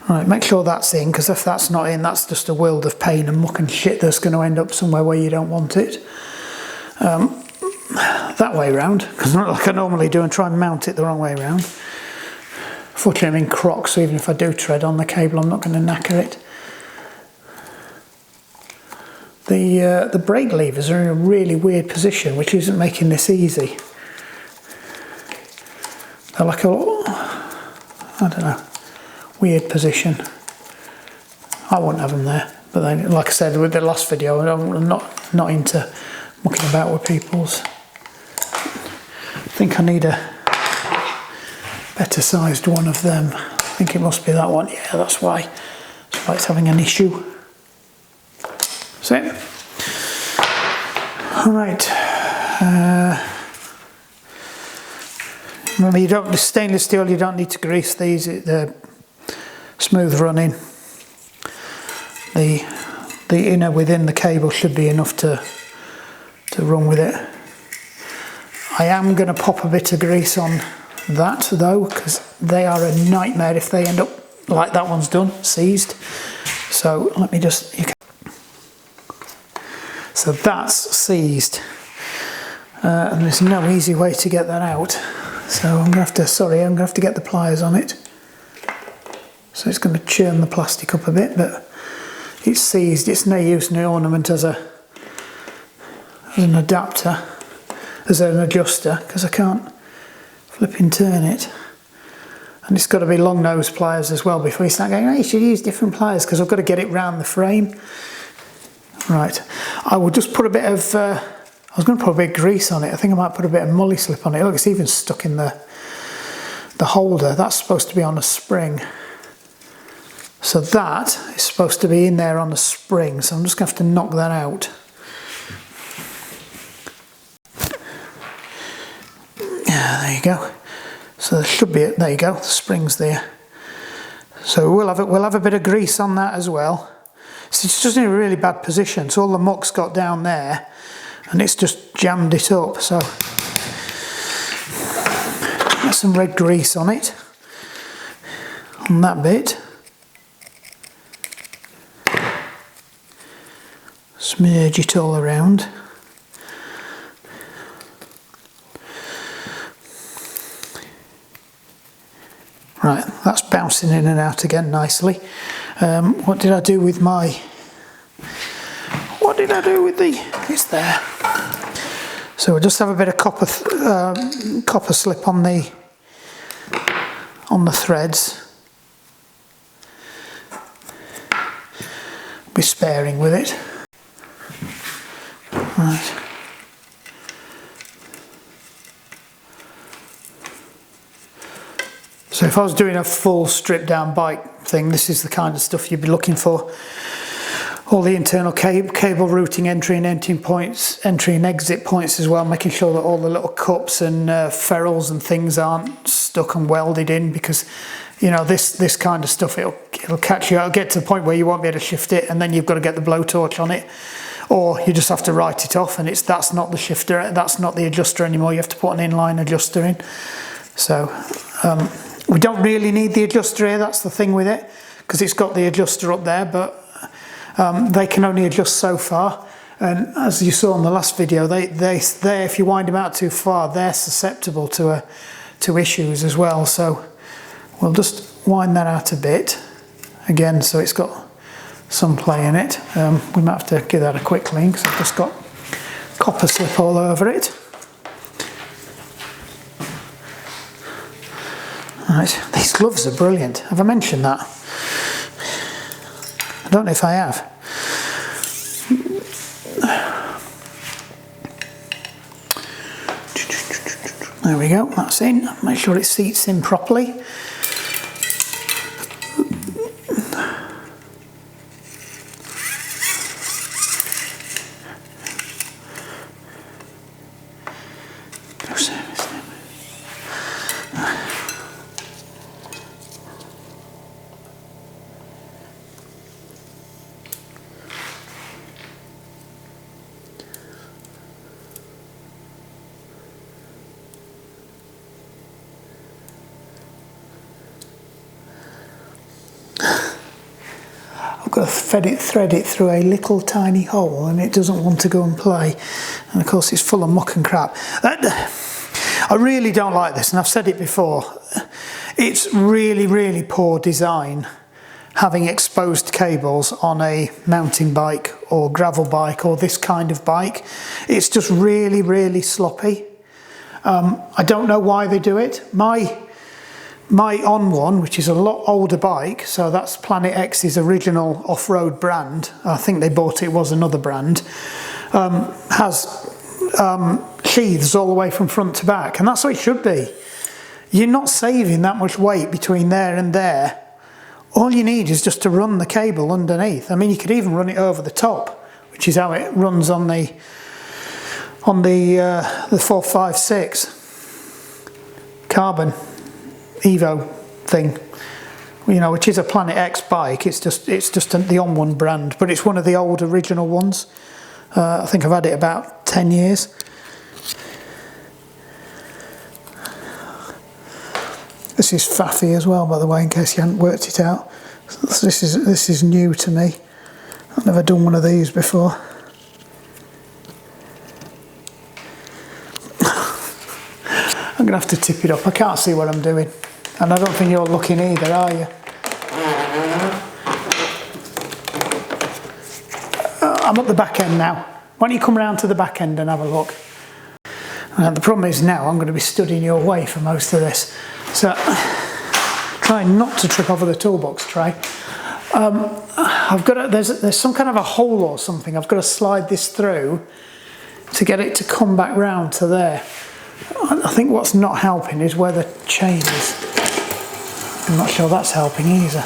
Right, make sure that's in, because if that's not in, that's just a world of pain and muck and shit that's going to end up somewhere where you don't want it. That way round, because not like I normally do, and try and mount it the wrong way round. Fortunately, I'm in Crocs, so even if I do tread on the cable, I'm not going to knacker it. The brake levers are in a really weird position, which isn't making this easy. They're like I don't know, weird position. I won't have them there, but then, like I said with the last video, I'm not into mucking about with people's. I think I need a better sized one of them. think it must be that one. Yeah, that's why it's having an issue. That's it. All right. Remember, the stainless steel, you don't need to grease these. They're smooth running. The inner within the cable should be enough to run with it. I am going to pop a bit of grease on that though, because they are a nightmare if they end up like that one's done, seized. So let me just, so that's seized, and there's no easy way to get that out. So I'm going to have to get the pliers on it. So it's going to churn the plastic up a bit, but it's seized. It's no use in the ornament as an adapter, as an adjuster, because I can't flip and turn it. And it's got to be long nose pliers as well before you start going, oh, you should use different pliers, because I've got to get it round the frame. Right, I will just put a bit of, I was going to put a bit of grease on it. I think I might put a bit of Mully Slip on it. Look, it's even stuck in the holder. That's supposed to be on a spring. So that is supposed to be in there on a spring. So I'm just going to have to knock that out. Yeah, there you go. So there should be, there you go, the spring's there. So we'll have a bit of grease on that as well. So it's just in a really bad position. So all the muck's got down there and it's just jammed it up. So get some red grease on it, on that bit. Smudge it all around. Right, that's bouncing in and out again nicely. What did I do with it's there. So we'll just have a bit of copper slip on the threads. Be sparing with it. Right. So if I was doing a full stripped down bike thing, this is the kind of stuff you'd be looking for. All the internal cable routing, entry and exit points as well, making sure that all the little cups and ferrules and things aren't stuck and welded in, because you know this kind of stuff, it'll catch you. It'll get to the point where you won't be able to shift it, and then you've got to get the blowtorch on it, or you just have to write it off, and that's not the shifter, that's not the adjuster anymore. You have to put an inline adjuster in. So we don't really need the adjuster here. That's the thing with it, because it's got the adjuster up there, but they can only adjust so far. And as you saw in the last video, they if you wind them out too far, they're susceptible to issues as well. So we'll just wind that out a bit again, so it's got some play in it. We might have to give that a quick clean, because I've just got copper slip all over it. Right, these gloves are brilliant. Have I mentioned that? I don't know if I have. There we go, that's in. Make sure it seats in properly. Got to thread it through a little tiny hole, and it doesn't want to go and play, and of course it's full of muck and crap. I really don't like this, and I've said it before. It's really poor design having exposed cables on a mountain bike or gravel bike or this kind of bike. It's just really sloppy. I don't know why they do it. My On One, which is a lot older bike, so that's Planet X's original off-road brand, I think they bought it was another brand, has sheaths all the way from front to back, and that's what it should be. you're not saving that much weight between there and there. All you need is just to run the cable underneath. I mean, you could even run it over the top, which is how it runs on the 456 carbon Evo thing, you know, which is a Planet X bike. It's just the On1 brand, but it's one of the old original ones. I think I've had it about 10 years. This is faffy as well, by the way, in case you hadn't worked it out. This is new to me. I've never done one of these before. I'm going to have to tip it up. I can't see what I'm doing. And I don't think you're looking either, are you? I'm at the back end now. Why don't you come round to the back end and have a look? The problem is now I'm going to be stood in your way for most of this. So, try not to trip over the toolbox tray. There's some kind of a hole or something. I've got to slide this through to get it to come back round to there. I think what's not helping is where the chain is. I'm not sure that's helping either.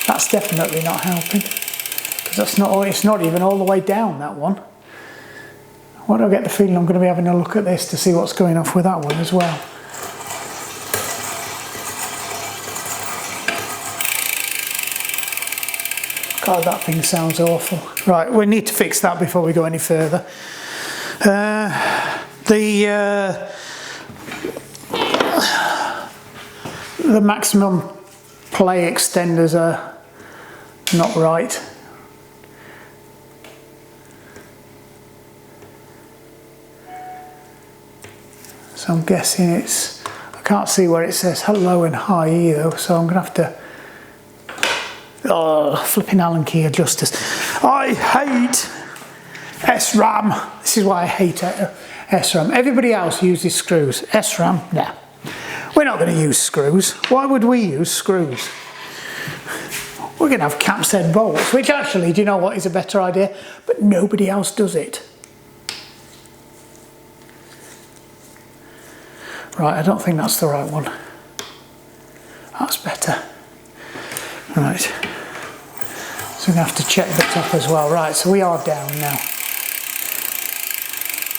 That's definitely not helping, because it's not even all the way down, that one. Why do I get the feeling I'm going to be having a look at this to see what's going off with that one as well? God, that thing sounds awful. Right, we need to fix that before we go any further. The maximum play extenders are not right. So I'm guessing I can't see where it says hello and hi either, so I'm going to have to... Oh, flipping Allen key adjusters. I hate SRAM. This is why I hate SRAM. Everybody else uses screws. SRAM, nah. We're not going to use screws. Why would we use screws? We're going to have caps head bolts, which actually, do you know what is a better idea? But nobody else does it. Right, I don't think that's the right one. That's better. Right. So we're going to have to check the top as well. Right, so we are down now.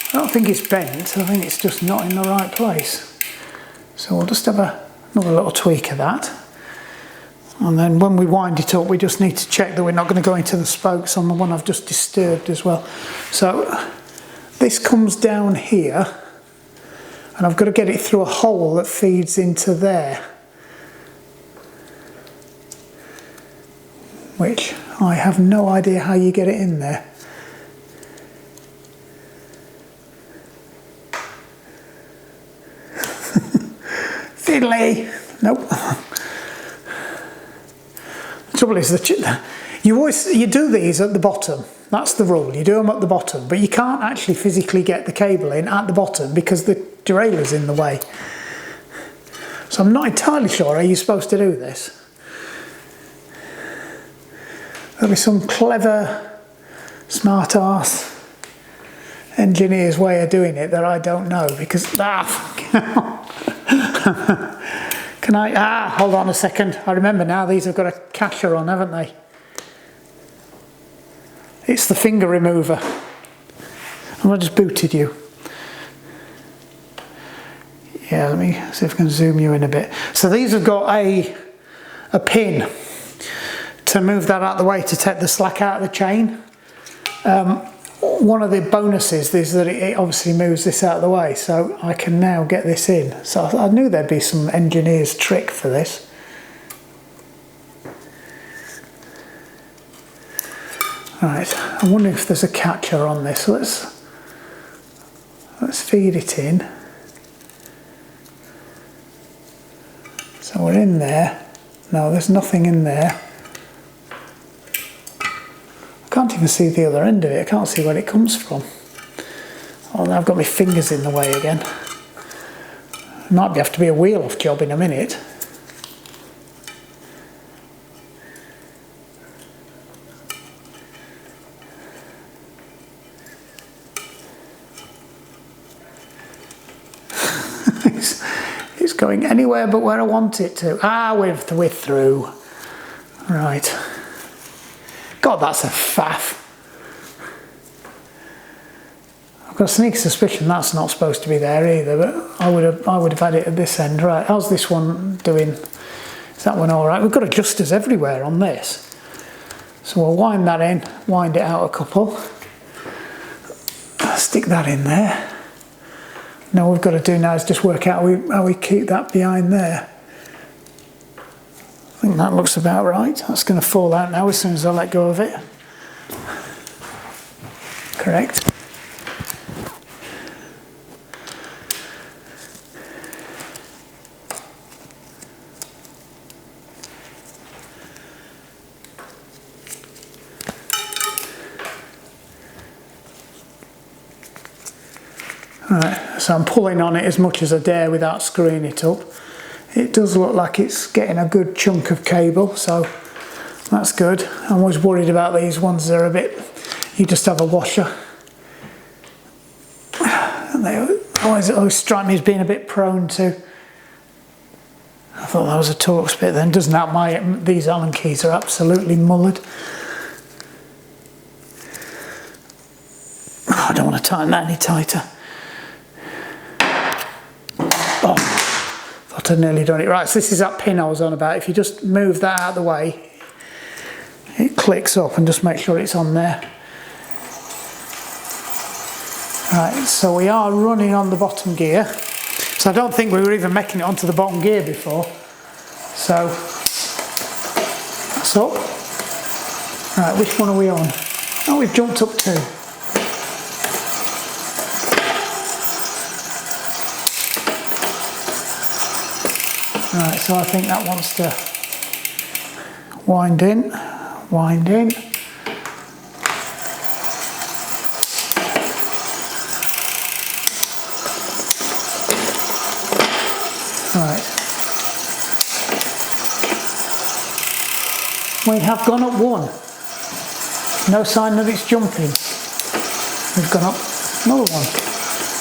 I don't think it's bent, I think it's just not in the right place. So we'll just have another little tweak of that. And then when we wind it up, we just need to check that we're not going to go into the spokes on the one I've just disturbed as well. So this comes down here, and I've got to get it through a hole that feeds into there, which I have no idea how you get it in there. Fiddly! Nope. The trouble is that you do these at the bottom. That's the rule. You do them at the bottom, but you can't actually physically get the cable in at the bottom because the derailleur's in the way. So I'm not entirely sure how you're supposed to do this. There'll be some clever, smart arse engineer's way of doing it that I don't know, because can I hold on a second, I remember now, these have got a catcher on, haven't they? It's the finger remover. I just booted you. Yeah, let me see if I can zoom you in a bit. So these have got a pin to move that out of the way to take the slack out of the chain. One of the bonuses is that it obviously moves this out of the way, so I can now get this in. So I knew there'd be some engineer's trick for this. Right, I wonder if there's a catcher on this. Let's feed it in. So we're in there. No, there's nothing in there. I can't even see the other end of it. I can't see where it comes from. Oh, now I've got my fingers in the way again. It might have to be a wheel-off job in a minute. going anywhere but where I want it to. Ah, we're through. Right. God, that's a faff. I've got a sneaky suspicion that's not supposed to be there either, but I would have had it at this end. Right, how's this one doing? Is that one all right? We've got adjusters everywhere on this. So we'll wind that in, wind it out a couple. Stick that in there. Now what we've got to do now is just work out how we keep that behind there. I think that looks about right. That's going to fall out now as soon as I let go of it. Correct. Right, so I'm pulling on it as much as I dare without screwing it up. It does look like it's getting a good chunk of cable, so that's good. I'm always worried about these ones, they're a bit, you just have a washer. And they always strike me as being a bit prone to, I thought that was a Torx bit then, doesn't that? These Allen keys are absolutely mullered. Oh, I don't want to tighten that any tighter. Oh, thought I'd nearly done it. Right, so this is that pin I was on about. If you just move that out of the way, it clicks up, and just make sure it's on there. Right, so we are running on the bottom gear. So I don't think we were even making it onto the bottom gear before. So that's up. Right, which one are we on? Oh, we've jumped up 2. Right, so I think that wants to wind in, wind in. Right. We have gone up 1. No sign that it's jumping. We've gone up another one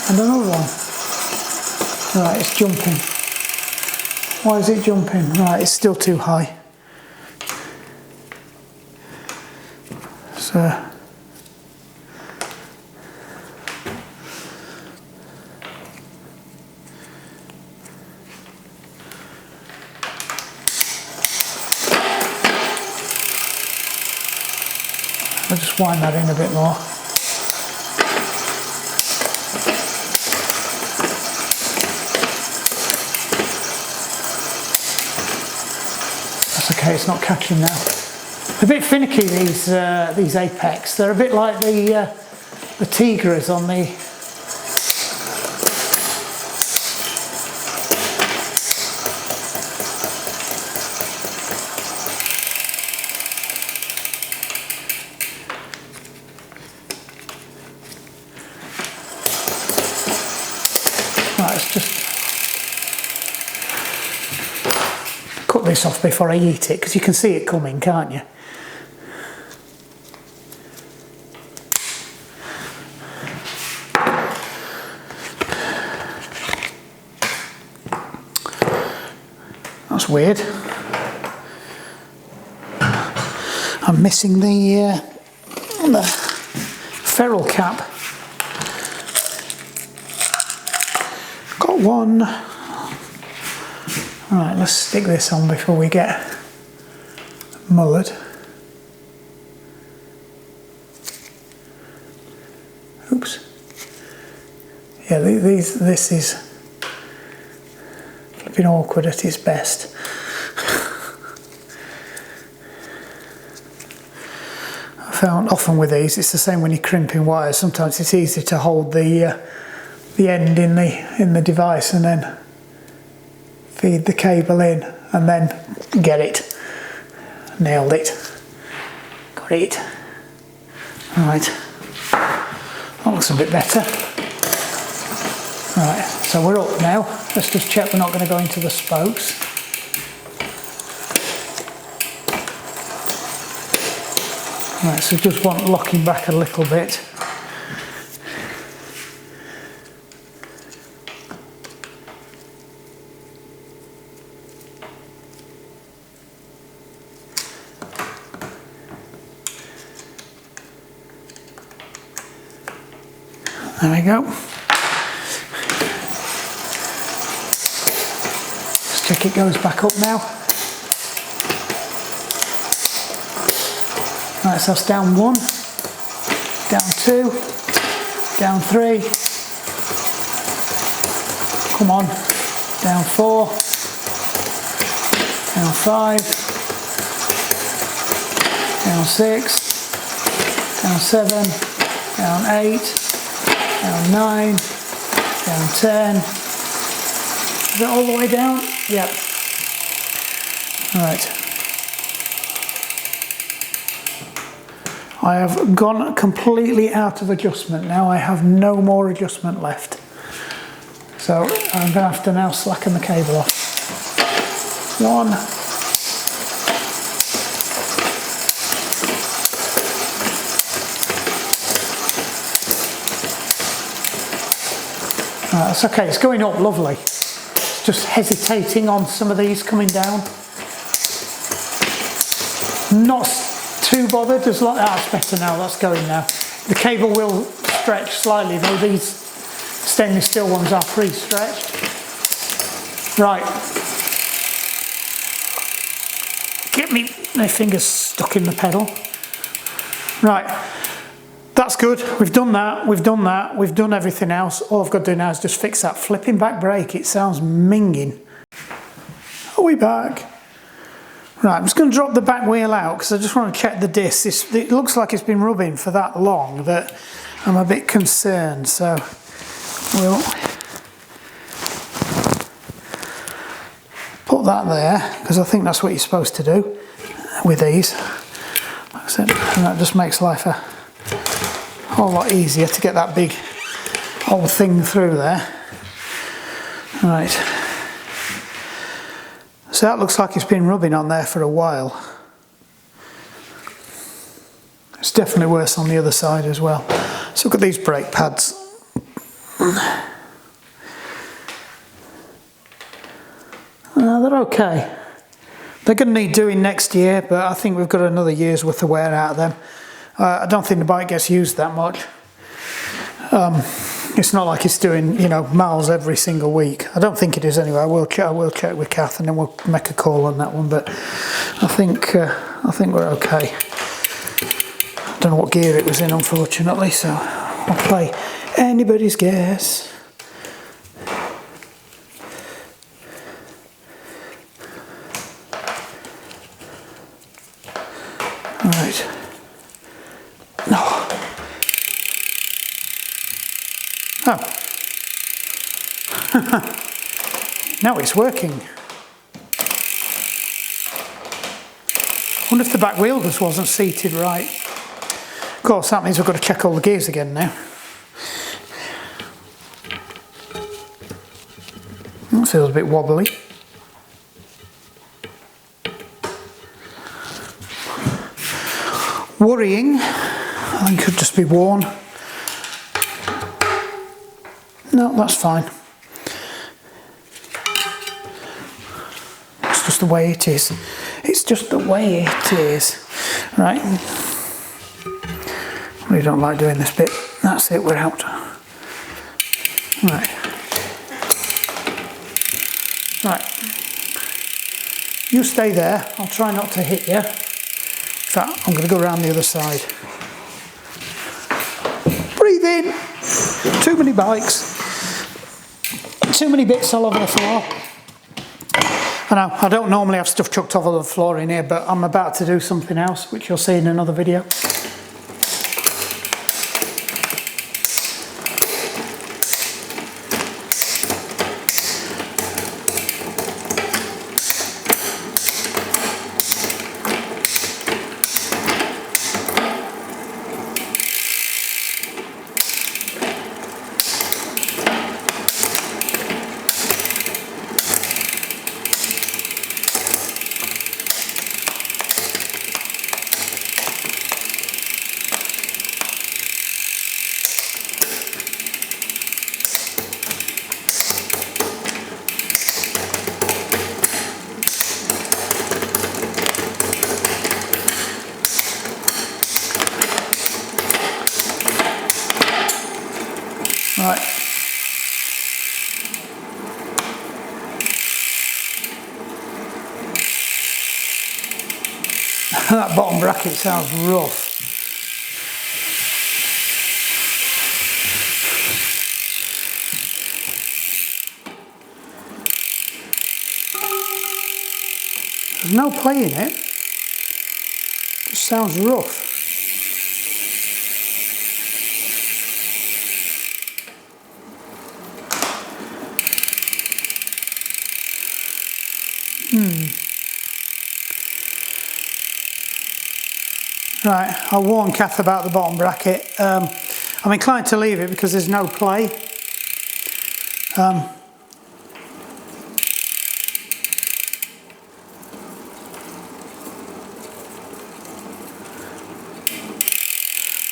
and another one. Right, it's jumping. Why is it jumping? Right, it's still too high. So I'll just wind that in a bit more. Okay, it's not catching now. A bit finicky, these Apex. They're a bit like the Tigras on the. Right, let's just cut this off before I eat it, because you can see it coming, can't you? That's weird. I'm missing the ferrule cap. Got one. Right, let's stick this on before we get mullered. Oops. Yeah, this is flipping awkward at its best. I found often with these, it's the same when you're crimping wires. Sometimes it's easy to hold the end in the device and then feed the cable in and then get it. Nailed it. Got it. Right. That looks a bit better. Right, so we're up now. Let's just check we're not going to go into the spokes. Right, so just want locking back a little bit. There we go. Let's check it goes back up now. Right, so that's down 1, down 2, down 3. Come on, down 4, down 5, down 6, down 7, down 8, down 9, down 10. Is that all the way down? Yep. Right. I have gone completely out of adjustment now. I have no more adjustment left. So I'm going to have to now slacken the cable off. 1. Right, that's okay, it's going up lovely. It's just hesitating on some of these coming down. Not too bothered, there's like that's better now, that's going now. The cable will stretch slightly though, these stainless steel ones are pre-stretched. Right. Get my fingers stuck in the pedal. Right. That's good. We've done that. We've done that. We've done everything else. All I've got to do now is just fix that flipping back brake. It sounds minging. Are we back? Right, I'm just going to drop the back wheel out because I just want to check the disc. It looks like it's been rubbing for that long that I'm a bit concerned. So we'll put that there because I think that's what you're supposed to do with these. Like I said, and that just makes life a whole lot easier to get that big old thing through there. Right. So that looks like it's been rubbing on there for a while. It's definitely worse on the other side as well. So look at these brake pads. They're okay. They're going to need doing next year, but I think we've got another year's worth of wear out of them. I don't think the bike gets used that much. It's not like it's doing, you know, miles every single week. I don't think it is anyway. I will check with Kath and then we'll make a call on that one. But I think we're okay. I don't know what gear it was in, unfortunately, so I'll play anybody's guess. Right. No. Oh. Now it's working. I wonder if the back wheel just wasn't seated right. Of course, that means we've got to check all the gears again now. That feels a bit wobbly. Worrying. I think it could just be worn. No, that's fine. It's just the way it is. It's just the way it is. Right. We don't like doing this bit. That's it, we're out. Right. Right. You stay there. I'll try not to hit you. In fact, I'm going to go around the other side. Breathe in. Too many bikes. Too many bits all over the floor. I know, I don't normally have stuff chucked over the floor in here, but I'm about to do something else, which you'll see in another video. That bottom bracket sounds rough. There's no play in it. It just sounds rough. Right, I'll warn Kath about the bottom bracket. I'm inclined to leave it because there's no play. But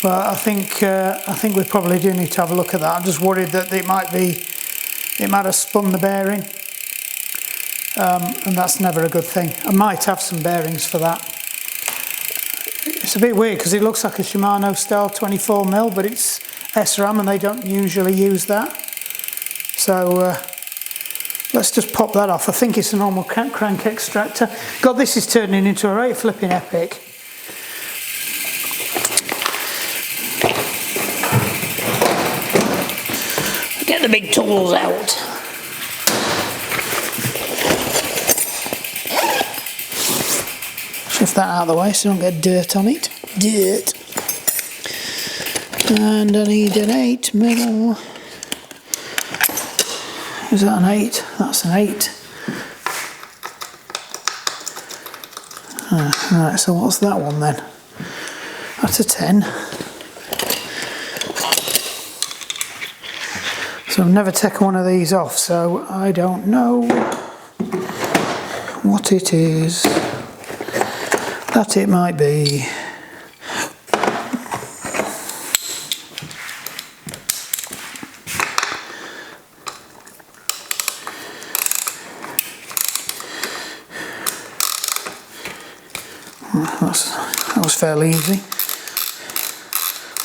I think we probably do need to have a look at that. I'm just worried that it might have spun the bearing, and that's never a good thing. I might have some bearings for that. It's a bit weird because it looks like a Shimano style 24mm, but it's SRAM and they don't usually use that. So let's just pop that off. I think it's a normal crank extractor. God, this is turning into a right flipping epic. Get the big tools out. Shift that out of the way so I don't get dirt on it. Dirt. And I need an 8mm. Is that an 8? That's an 8. Right, so what's that one then? That's a 10. So I've never taken one of these off, so I don't know what it is that it might be. That was fairly easy. I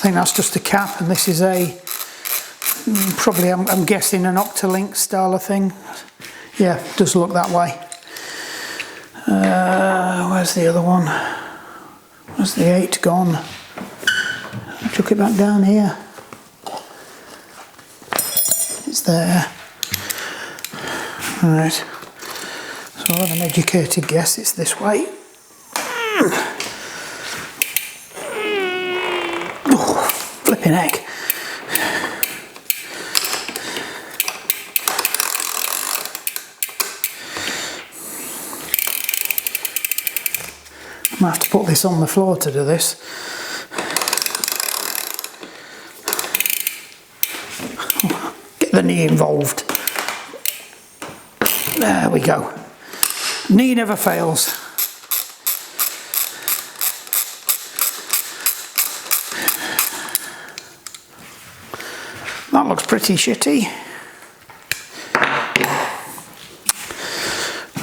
think that's just a cap, and this is a probably, I'm guessing, an Octolink style of thing. Yeah, it does look that way. Where's the other one? Where's the 8 gone? I took it back down here. It's there. Right. So I'll have an educated guess it's this way. Oh, flipping heck. I might have to put this on the floor to do this. Get the knee involved. There we go. Knee never fails. That looks pretty shitty.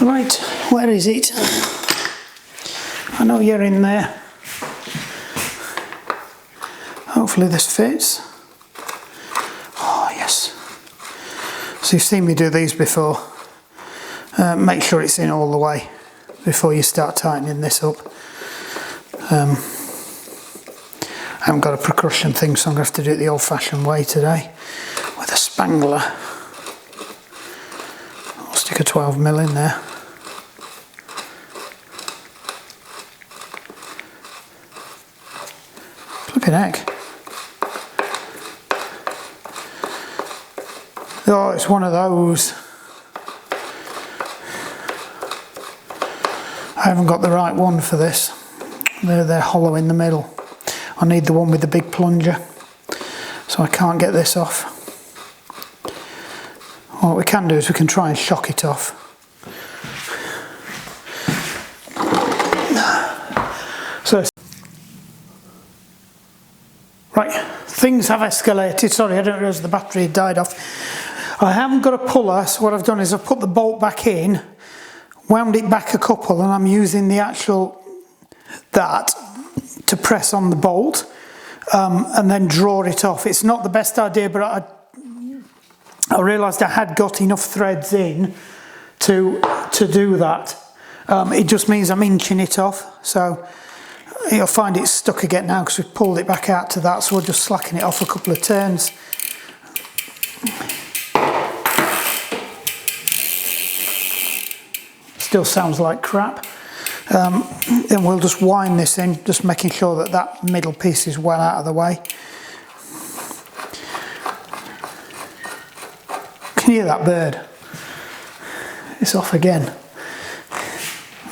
Right, where is it? I know you're in there. Hopefully this fits. Oh yes. So you've seen me do these before. Make sure it's in all the way before you start tightening this up. I haven't got a percussion thing, so I'm going to have to do it the old-fashioned way today with a spangler. I'll stick a 12mm in there. Flipping heck. Oh, it's one of those. I haven't got the right one for this. They're hollow in the middle. I need the one with the big plunger, so I can't get this off. What we can do is we can try and shock it off. So, right, things have escalated. Sorry, I didn't realise the battery had died off. I haven't got a puller, so what I've done is I've put the bolt back in, wound it back a couple, and I'm using the actual that to press on the bolt and then draw it off. It's not the best idea, but I realised I had got enough threads in to do that. It just means I'm inching it off, so You'll find it's stuck again now because we've pulled it back out to that, so we'll just slacken it off a couple of turns. Still sounds like crap. Then we'll just wind this in, just making sure that that middle piece is well out of the way. Can you hear that bird? It's off again.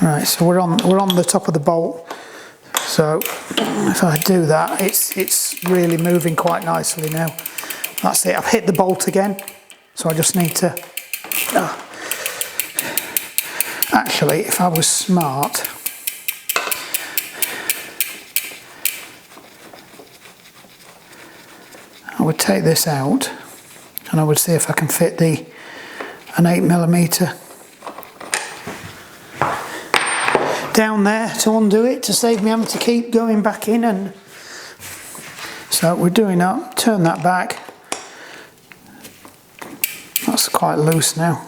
Right, so we're on the top of the bolt. So if I do that, it's really moving quite nicely now. That's it. I've hit the bolt again, so I just need to. Actually, if I was smart, I would take this out, and I would see if I can fit an 8mm down there to undo it, to save me having to keep going back in. And so we're doing that. Turn that back. That's quite loose now.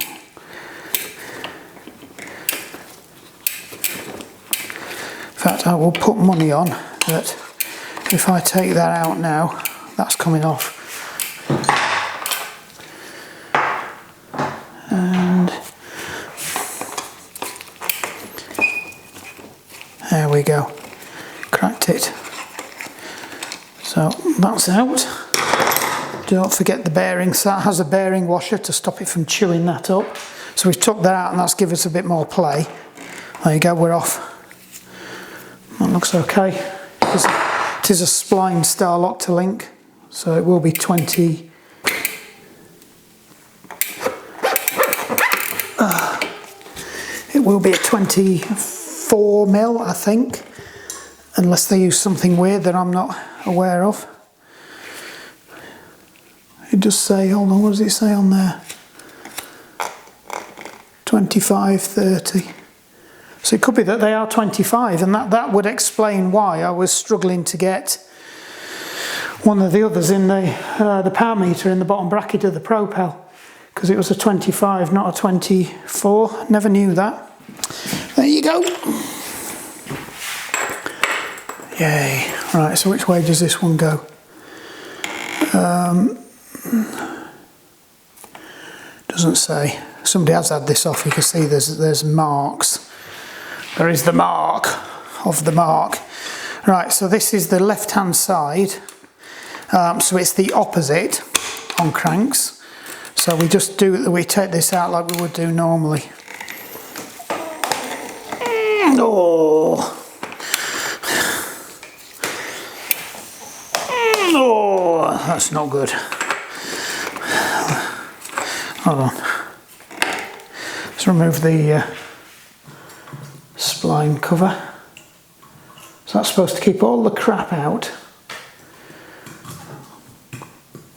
In fact, I will put money on that if I take that out now, that's coming off. And there we go, cracked it. So that's out. Don't forget the bearings. That has a bearing washer to stop it from chewing that up. So we've took that out, and that's given us a bit more play. There you go, we're off. That looks okay. It is a spline Starlock to link, so it will be 20. It will be a 24mm, I think, unless they use something weird that I'm not aware of. It does say, hold on, what does it say on there? 25-30. So it could be that they are 25, and that would explain why I was struggling to get one of the others in the power meter in the bottom bracket of the Propel, because it was a 25, not a 24. Never knew that. There you go. Yay. Right, so which way does this one go? Doesn't say. Somebody has had this off. You can see there's marks. There is the mark of the mark. Right, so this is the left-hand side. So it's the opposite on cranks. So we take this out like we would do normally. Oh. Oh, that's not good. Hold on. Let's remove the spline cover. So that's supposed to keep all the crap out.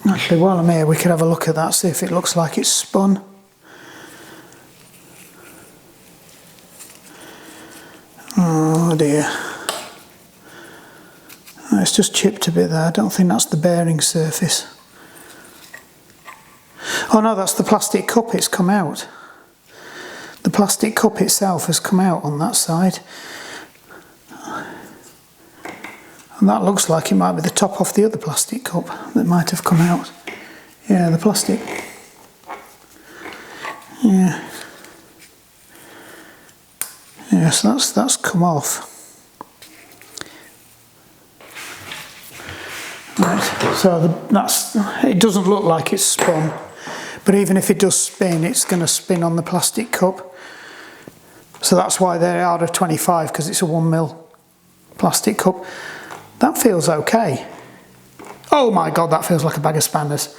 Actually, while I'm here, we could have a look at that, see if it looks like it's spun. Oh dear. It's just chipped a bit there. I don't think that's the bearing surface. Oh no, that's the plastic cup. It's come out. The plastic cup itself has come out on that side. And that looks like it might be the top off the other plastic cup that might have come out. Yeah, the plastic. Yeah. Yeah, so that's come off. Right, so it doesn't look like it's spun, but even if it does spin, it's going to spin on the plastic cup. So that's why they are a 25, because it's a 1mm plastic cup. That feels okay. Oh my god, that feels like a bag of spanners.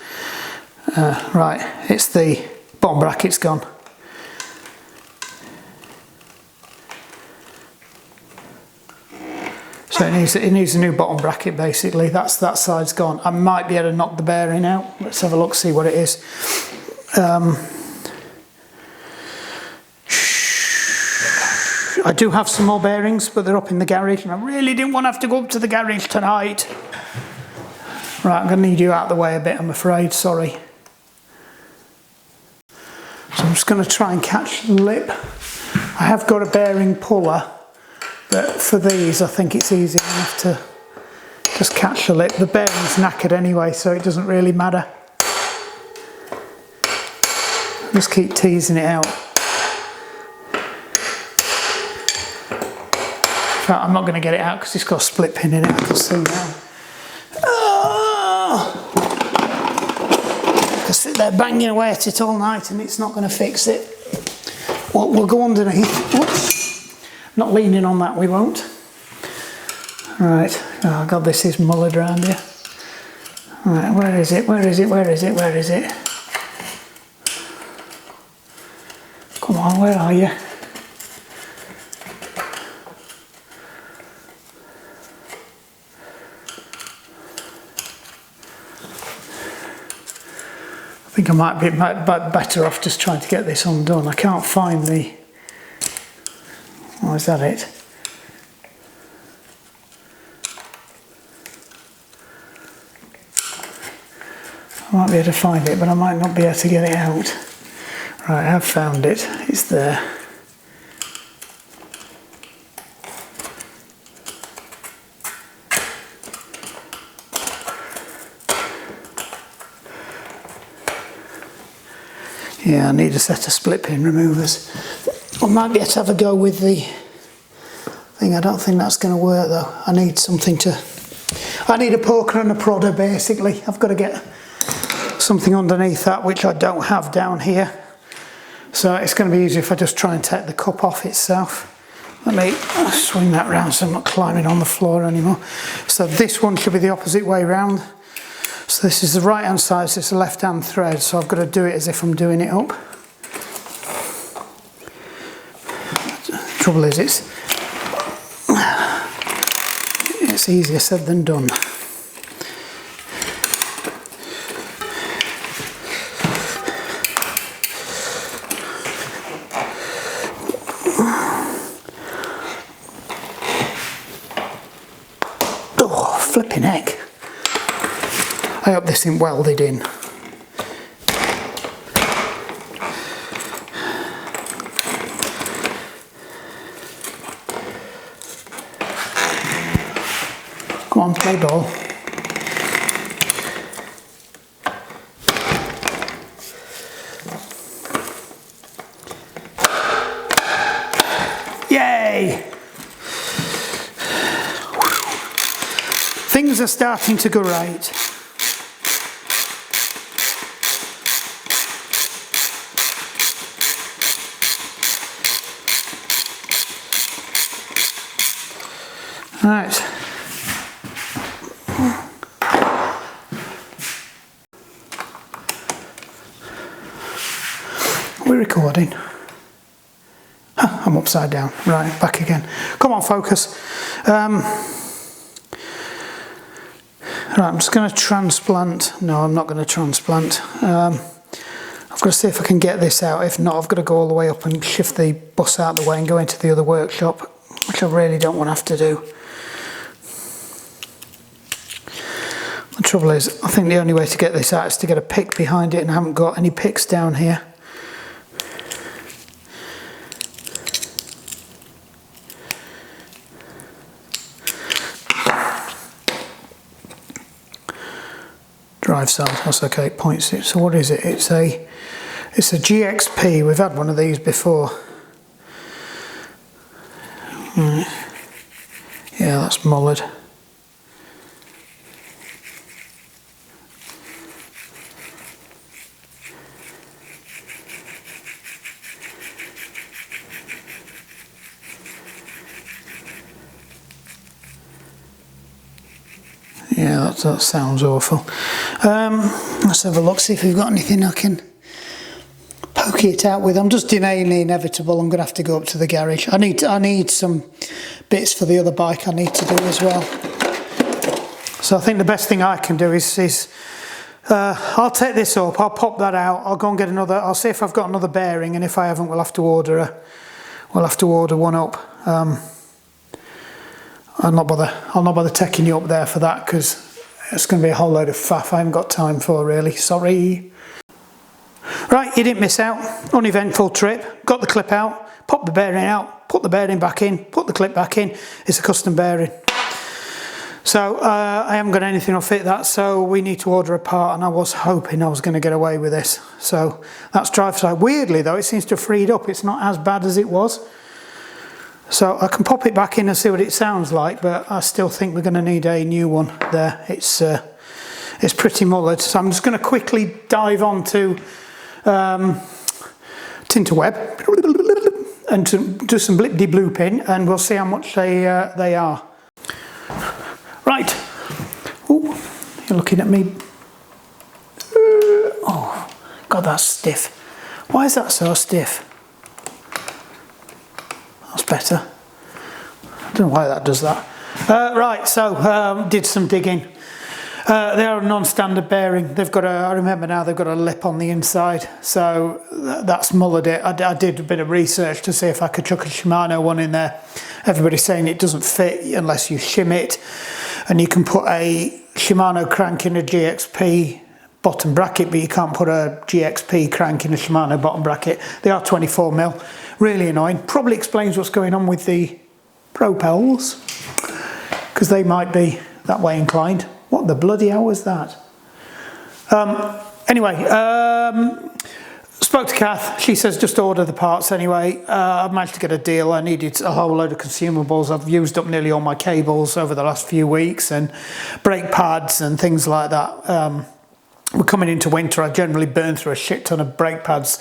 Right, it's the bottom bracket's gone. So it needs a new bottom bracket basically. That side's gone. I might be able to knock the bearing out. Let's have a look, see what it is. I do have some more bearings, but they're up in the garage, and I really didn't want to have to go up to the garage tonight. Right, I'm going to need you out of the way a bit, I'm afraid, sorry. So I'm just going to try and catch the lip. I have got a bearing puller But for these, I think it's easy enough to just catch the lip. The bearing's knackered anyway, so it doesn't really matter. Just keep teasing it out. In fact, I'm not going to get it out because it's got a split pin in it, I can see now. Oh! I can sit there banging away at it all night and it's not going to fix it. Well, we'll go underneath. Whoops. Not leaning on that, we won't. Right, oh God, this is mullered around here. Right, where is it, where is it, where is it, where is it? Come on, where are you? I think I might be better off just trying to get this undone. I can't find the... Oh, is that it? I might be able to find it, but I might not be able to get it out. Right, I have found it. It's there. Yeah, I need a set of split pin removers. I might be able to have a go with the thing. I don't think that's going to work though. I need something to... I need a poker and a prodder basically. I've got to get something underneath that, which I don't have down here. So it's going to be easier if I just try and take the cup off itself. Let me swing that round so I'm not climbing on the floor anymore. So this one should be the opposite way round. So this is the right hand side, so it's a left hand thread, so I've got to do it as if I'm doing it up. The trouble is it's easier said than done. Oh, flipping heck. I hope this isn't welded in. Come on, play ball. Yay! Things are starting to go right. Right. We're recording. Huh, I'm upside down. Right, back again. Come on, focus. Right, I'm just going to transplant. No, I'm not going to transplant. I've got to see if I can get this out. If not, I've got to go all the way up and shift the bus out of the way and go into the other workshop, which I really don't want to have to do. The trouble is, I think the only way to get this out is to get a pick behind it, and I haven't got any picks down here. Drive side, that's okay, 0.6. So what is it? It's a GXP. We've had one of these before. Right. Yeah, that's mullered. Yeah, that sounds awful. Let's have a look, see if we've got anything I can poke it out with. I'm just delaying the inevitable. I'm going to have to go up to the garage. I need some bits for the other bike I need to do as well. So I think the best thing I can do is I'll take this up, I'll pop that out, I'll go and get another, I'll see if I've got another bearing, and if I haven't, we'll have to order one up. I'll not bother taking you up there for that, because it's going to be a whole load of faff I haven't got time for, really. Sorry. Right, you didn't miss out. Uneventful trip. Got the clip out, popped the bearing out, put put the bearing back in, put the clip back in. It's a custom bearing. So I haven't got anything to fit that, so we need to order a part, and I was hoping I was going to get away with this. So that's drive side. Weirdly though, it seems to have freed up. It's not as bad as it was. So I can pop it back in and see what it sounds like, but I still think we're going to need a new one there. It's pretty mullered. So I'm just going to quickly dive on to Tinterweb and to do some blip-de-blooping, and we'll see how much they are. Right. Ooh, you're looking at me. Oh, God, that's stiff. Why is that so stiff? That's better. I don't know why that does that. Right, so did some digging. They are a non-standard bearing. They've got I remember now, they've got a lip on the inside, so that's mullered it. I did a bit of research to see if I could chuck a Shimano one in there. Everybody's saying it doesn't fit unless you shim it, and you can put a Shimano crank in a GXP bottom bracket, but you can't put a GXP crank in a Shimano bottom bracket. They are 24mm. Really annoying. Probably explains what's going on with the propels, because they might be that way inclined. What the bloody hell was that? Anyway, spoke to Kath. She says just order the parts anyway. I've managed to get a deal. I needed a whole load of consumables. I've used up nearly all my cables over the last few weeks, and brake pads and things like that. We're coming into winter. I generally burn through a shit ton of brake pads,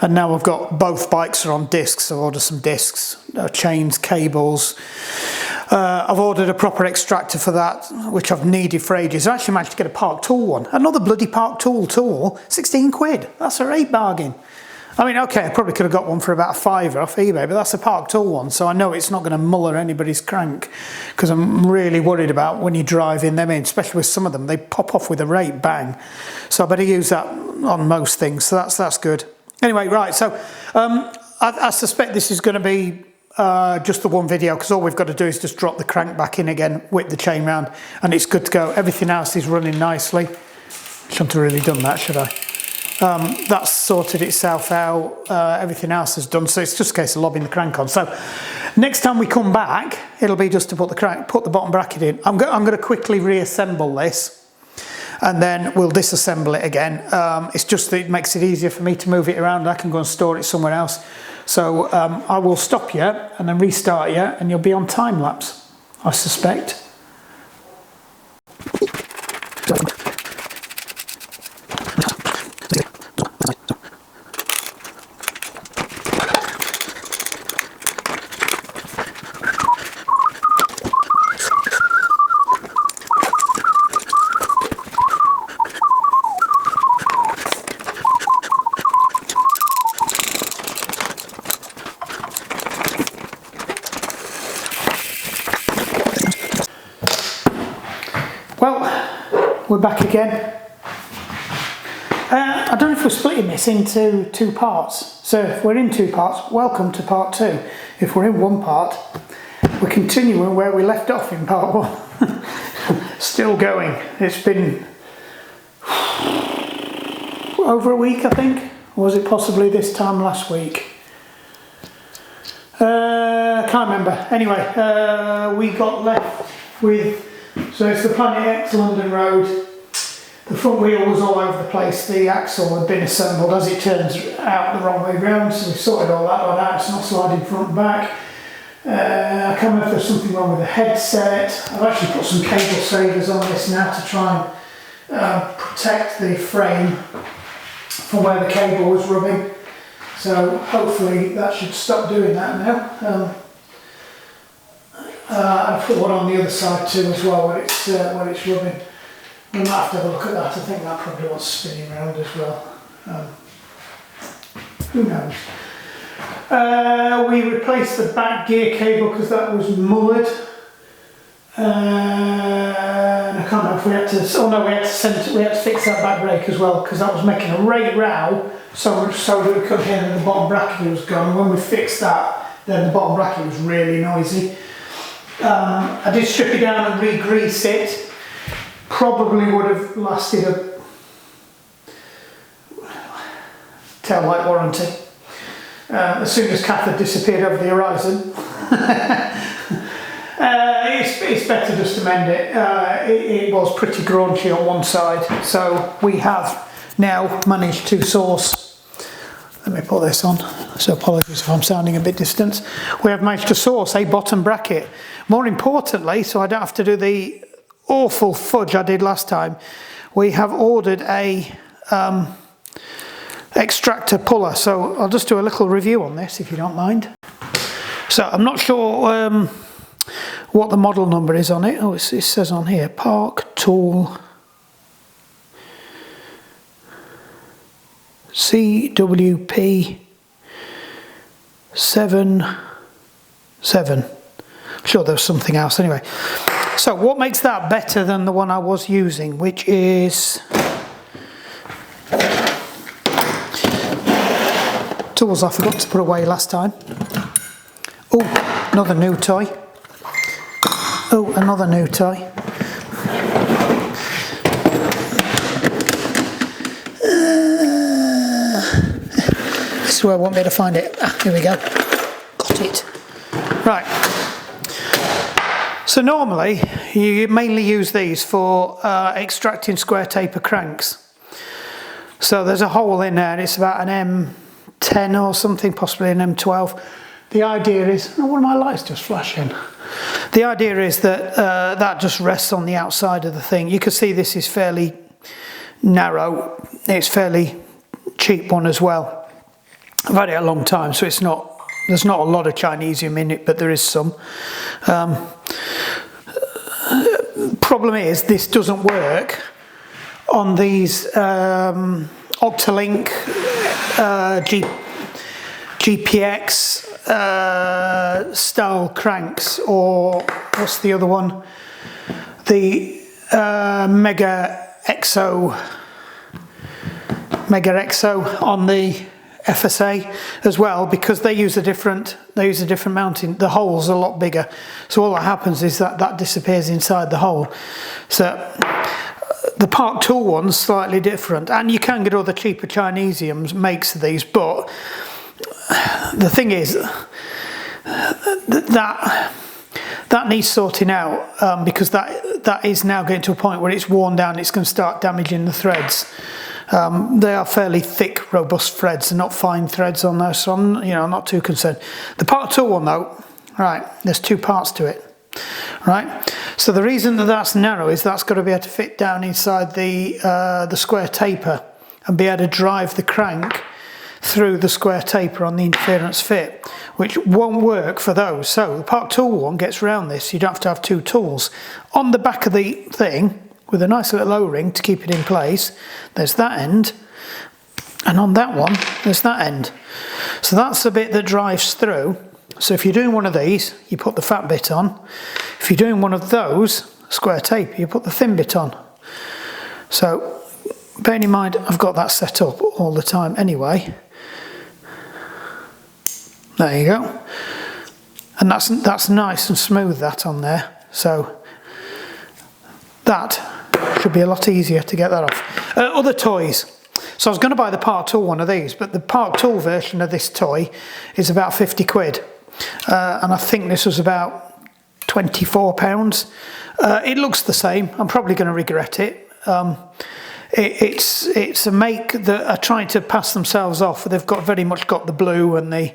and now I've got both bikes are on discs. I've ordered some discs, chains, cables. I've ordered a proper extractor for that, which I've needed for ages. I actually managed to get a Park Tool one. Another bloody Park Tool, 16 quid. That's a great bargain. I mean, okay, I probably could have got one for about £5 off eBay, but that's a Park Tool one, so I know it's not going to muller anybody's crank, because I'm really worried about when you drive in them in, especially with some of them, they pop off with a rate bang. So I better use that on most things, so that's good. Anyway, right, so I suspect this is going to be just the one video, because all we've got to do is just drop the crank back in again, whip the chain round, and it's good to go. Everything else is running nicely. Shouldn't have really done that, should I? That's sorted itself out. Everything else is done, so it's just a case of lobbing the crank on. So next time we come back, it'll be just to put the bottom bracket in. I'm going to quickly reassemble this, and then we'll disassemble it again. It's just that it makes it easier for me to move it around. I can go and store it somewhere else. So I will stop you and then restart you, and you'll be on time lapse, I suspect. Well, we're back again. I don't know if we're splitting this into two parts. So if we're in two parts, welcome to part two. If we're in one part, we're continuing where we left off in part one. Still going. It's been over a week, I think. Or was it possibly this time last week? Can't remember. Anyway, we got left with, so it's the Planet X London Road. The front wheel was all over the place. The axle had been assembled, as it turns out, the wrong way round, so we sorted all that one out. It's not sliding front and back. I can't remember if there's something wrong with the headset. I've actually put some cable savers on this now to try and protect the frame from where the cable was rubbing. So hopefully that should stop doing that now. I put one on the other side too as well where it's rubbing. We might have to have a look at that. I think that probably wants spinning around as well. Who knows? We replaced the back gear cable because that was mullered. And I can't remember if we had to. Oh no, we had to fix that back brake as well because that was making a great row. So that we couldn't hear that the bottom bracket was gone. When we fixed that, then the bottom bracket was really noisy. I did strip it down and re-grease it. Probably would have lasted a taillight warranty. as soon as Kath had disappeared over the horizon. It's better just to mend it. It was pretty graunchy on one side, so we have now managed to source. Let me put this on, so apologies if I'm sounding a bit distant. We have managed to source a bottom bracket. More importantly, so I don't have to do the awful fudge I did last time, we have ordered a extractor puller. So I'll just do a little review on this if you don't mind. So I'm not sure what the model number is on it. Oh, it says on here, Park Tool CWP 77. I'm sure there was something else anyway. So what makes that better than the one I was using, which is tools I forgot to put away last time. Oh, another new toy. Oh, another new toy. This is where I want me to find it. Ah, here we go. Got it. Right. So normally you mainly use these for extracting square taper cranks. So there's a hole in there and it's about an M10 or something, possibly an M12. The idea is, oh, one of my lights just flashing. The idea is that that just rests on the outside of the thing. You can see this is fairly narrow. It's fairly cheap one as well. I've had it a long time, so there's not a lot of Chinesium in it, but there is some. Problem is, this doesn't work on these Octalink GPX style cranks, or what's the other one? The Mega Exo on the FSA as well, because they use a different mounting. The hole's a lot bigger, so all that happens is that disappears inside the hole. So the Park Tool one's slightly different, and you can get other cheaper Chinesium makes of these, but the thing is that needs sorting out, because that is now getting to a point where it's worn down. It's going to start damaging the threads. They are fairly thick, robust threads. They're not fine threads on there, so I'm not too concerned. The Park Tool one though, right, there's two parts to it, right? So the reason that's narrow is that's got to be able to fit down inside the square taper and be able to drive the crank through the square taper on the interference fit, which won't work for those. So the Park Tool one gets around this. You don't have to have two tools. On the back of the thing, with a nice little O-ring to keep it in place, there's that end, and on that one there's that end. So that's the bit that drives through. So if you're doing one of these, you put the fat bit on. If you're doing one of those square tape, you put the thin bit on. So bearing in mind I've got that set up all the time anyway. There you go, and that's nice and smooth, that on there. So that should be a lot easier to get that off. Other toys. So I was going to buy the Park Tool one of these, but the Park Tool version of this toy is about 50 quid. And I think this was about £24. It looks the same. I'm probably going to regret it. It's a make that are trying to pass themselves off. They've very much got the blue and the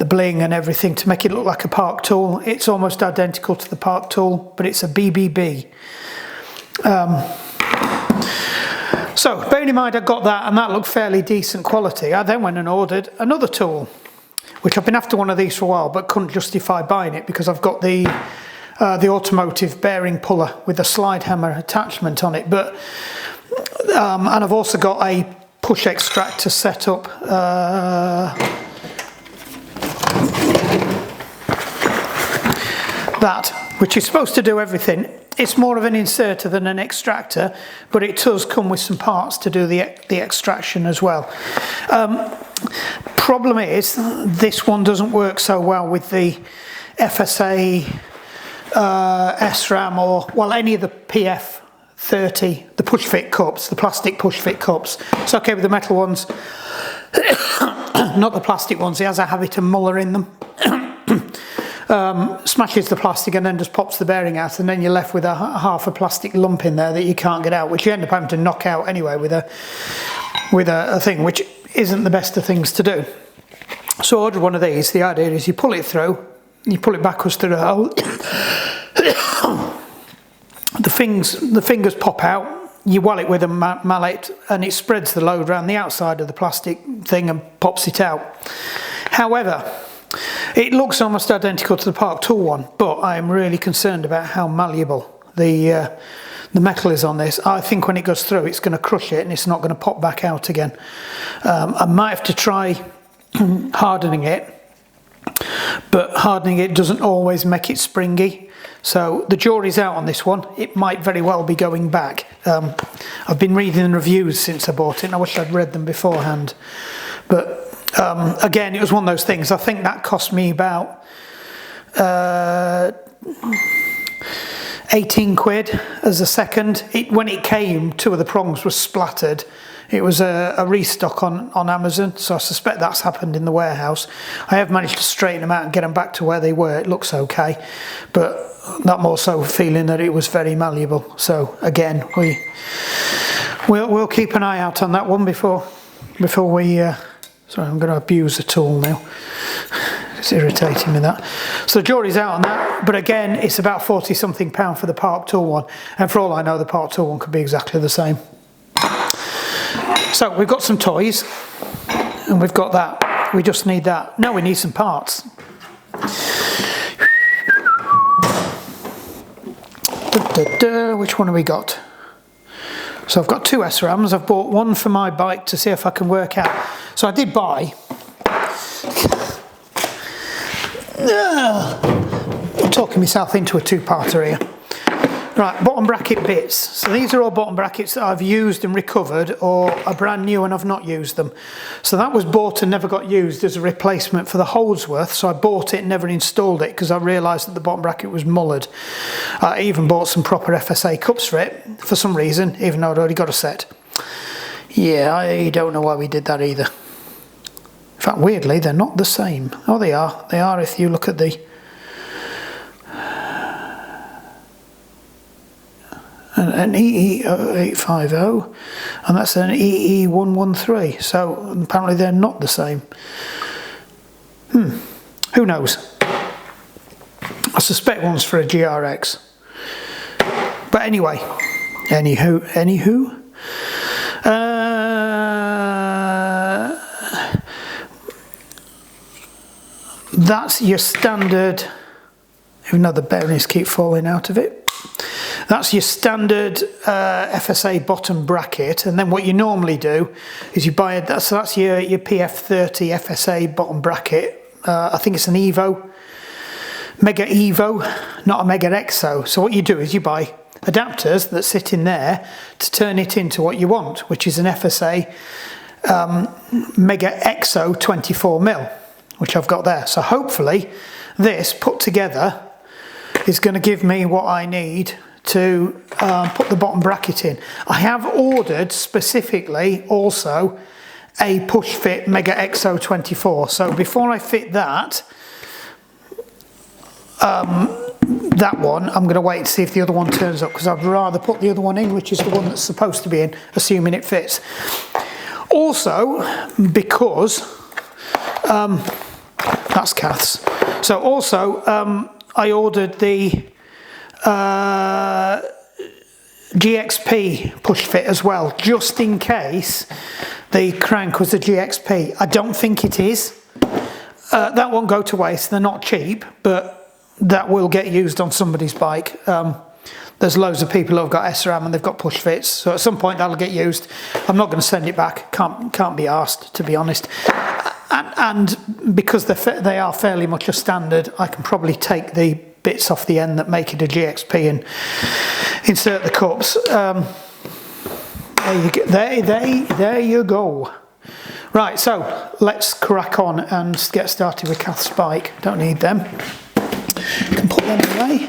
bling and everything to make it look like a Park Tool. It's almost identical to the Park Tool, but it's a BBB. So bearing in mind I got that, and that looked fairly decent quality, I then went and ordered another tool, which I've been after one of these for a while but couldn't justify buying it because I've got the automotive bearing puller with a slide hammer attachment on it, but and I've also got a push extractor set up, which is supposed to do everything. It's more of an inserter than an extractor, but it does come with some parts to do the extraction as well. Problem is, this one doesn't work so well with the FSA, SRAM, or, well, any of the PF30, the push fit cups, the plastic push fit cups. It's okay with the metal ones. not the plastic ones, he has a habit of mullering them. Smashes the plastic and then just pops the bearing out, and then you're left with half a plastic lump in there that you can't get out, which you end up having to knock out anyway with a thing, which isn't the best of things to do. So I ordered one of these. The idea is you pull it through, you pull it backwards through the hole, the fingers pop out, you wall it with a mallet, and it spreads the load around the outside of the plastic thing and pops it out. However, it looks almost identical to the Park Tool one, but I am really concerned about how malleable the metal is on this. I think when it goes through, it's going to crush it and it's not going to pop back out again. I might have to try hardening it, but hardening it doesn't always make it springy. So the jury's out on this one. It might very well be going back. I've been reading the reviews since I bought it, and I wish I'd read them beforehand. But again, it was one of those things. I think that cost me about 18 quid as a second. When it came, 2 of the prongs were splattered. It was a restock on Amazon, so I suspect that's happened in the warehouse. I have managed to straighten them out and get them back to where they were. It looks okay, but I'm also feeling that it was very malleable. So again, we'll keep an eye out on that one before we. Sorry, I'm going to abuse the tool now. It's irritating me that. So the jury's out on that, but again, it's about £40-something for the Park Tool one, and for all I know, the Park Tool one could be exactly the same. So we've got some toys, and we've got that. We just need that. Now we need some parts. Which one have we got? So I've got 2 SRAMs. I've bought one for my bike to see if I can work out. So I did buy. I'm talking myself into a 2-parter here. Right, bottom bracket bits. So these are all bottom brackets that I've used and recovered, or are brand new and I've not used them. So that was bought and never got used as a replacement for the Holdsworth. So I bought it and never installed it because I realised that the bottom bracket was mullered. I even bought some proper FSA cups for it for some reason, even though I'd already got a set. Yeah, I don't know why we did that either. In fact, weirdly, they're not the same. Oh, they are. They are if you look at the... an EE0850 and that's an EE113, so apparently they're not the same. Who knows? I suspect one's for a GRX, but anyway, anywho, that's your standard, even though the bearings keep falling out of it. That's your standard FSA bottom bracket, and then what you normally do is you buy so that's your PF30 FSA bottom bracket. I think it's an Evo, Mega Evo, not a Mega Exo. So what you do is you buy adapters that sit in there to turn it into what you want, which is an FSA Mega Exo 24mm, which I've got there. So hopefully this put together is going to give me what I need to put the bottom bracket in. I have ordered specifically also a push fit Mega Exo 24. So before I fit that one, I'm going to wait to see if the other one turns up, because I'd rather put the other one in, which is the one that's supposed to be in, assuming it fits. Also, because that's Kath's. So also, I ordered the GXP push fit as well, just in case the crank was a GXP. I don't think it is. That won't go to waste. They're not cheap, but that will get used on somebody's bike. There's loads of people who've got SRAM and they've got push fits, so at some point that'll get used. I'm not going to send it back. Can't be asked, to be honest. And because they are fairly much a standard, I can probably take the bits off the end that make it a GXP and insert the cups. There you go. Right, so let's crack on and get started with Kath's bike. Don't need them. Can put them away.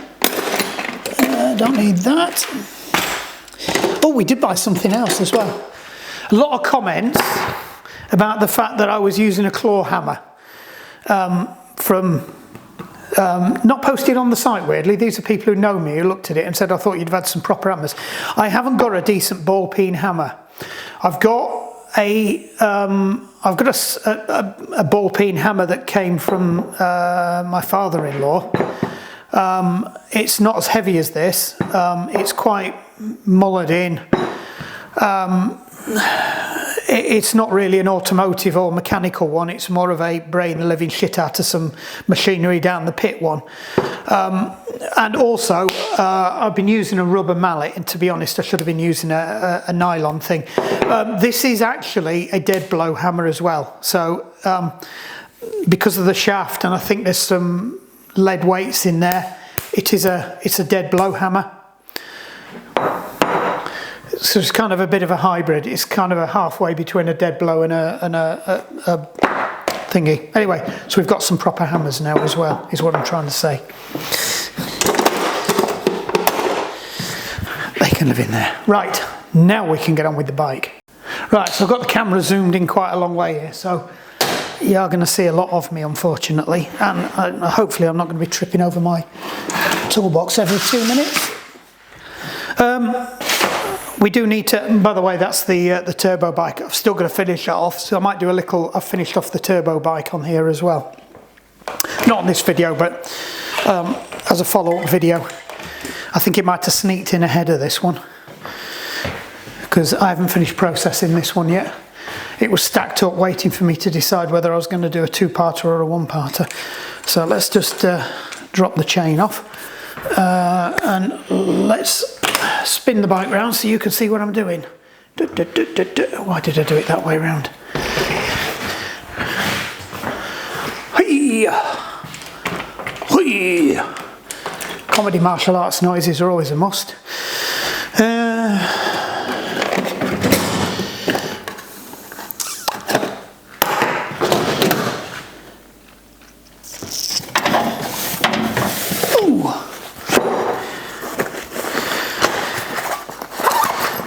Don't need that. Oh, we did buy something else as well. A lot of comments about the fact that I was using a claw hammer not posted on the site, weirdly. These are people who know me, who looked at it and said, I thought you'd have had some proper hammers. I haven't got a decent ball peen hammer. I've got a ball peen hammer that came from my father-in-law. It's not as heavy as this. It's quite mullered in. It's not really an automotive or mechanical one. It's more of a brain the living shit out of some machinery down the pit one. And also, I've been using a rubber mallet, and to be honest, I should have been using a nylon thing. This is actually a dead blow hammer as well. So, because of the shaft, and I think there's some lead weights in there, it's a dead blow hammer. So it's kind of a bit of a hybrid. It's kind of a halfway between a dead blow and a thingy. Anyway, so we've got some proper hammers now as well, is what I'm trying to say. They can live in there. Right, now we can get on with the bike. Right, so I've got the camera zoomed in quite a long way here, so you are going to see a lot of me, unfortunately, and hopefully I'm not going to be tripping over my toolbox every 2 minutes. We do need to, by the way, that's the turbo bike. I've still got to finish it off, so I might do a little, I've finished off the turbo bike on here as well. Not on this video, but as a follow-up video. I think it might have sneaked in ahead of this one, because I haven't finished processing this one yet. It was stacked up waiting for me to decide whether I was going to do a two-parter or a one-parter. So let's just drop the chain off and let's spin the bike round so you can see what I'm doing. Why did I do it that way round? Comedy martial arts noises are always a must.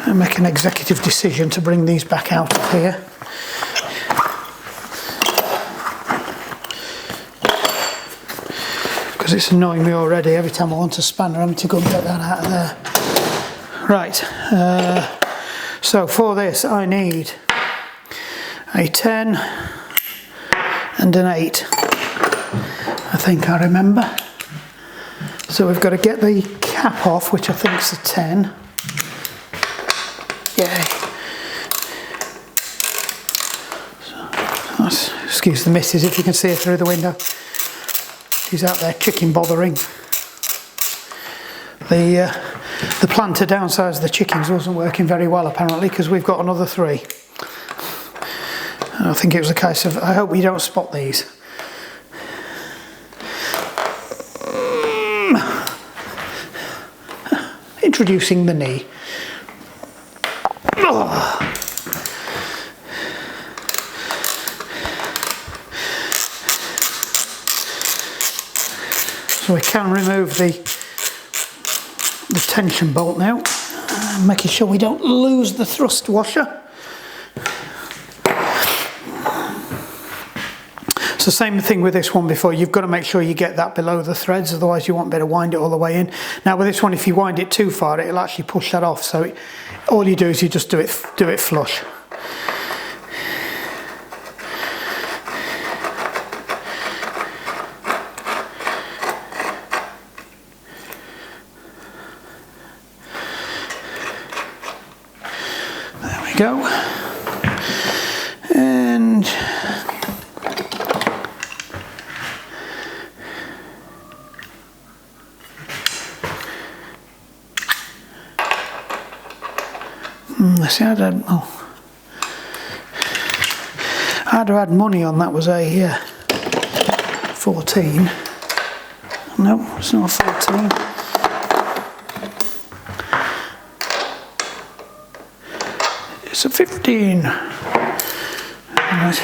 I make an executive decision to bring these back out of here. Because it's annoying me already. Every time I want a spanner, I'm having to go and get that out of there. Right, so for this I need a 10 and an 8, I think I remember. So we've got to get the cap off, which I think is a 10. Yay. So, excuse the missus if you can see her through the window. She's out there chicken bothering. The plan to downsize the chickens wasn't working very well apparently, because we've got another 3. And I think it was a case of, I hope you don't spot these. Introducing the knee. So we can remove the tension bolt now, making sure we don't lose the thrust washer. It's the same thing with this one before. You've got to make sure you get that below the threads, otherwise you won't be able to wind it all the way in. Now with this one, if you wind it too far, it'll actually push that off. So all you do is you just do it flush. There we go. And see, I'd have had money on that was a 14. No, it's not a 14. It's a 15. Right.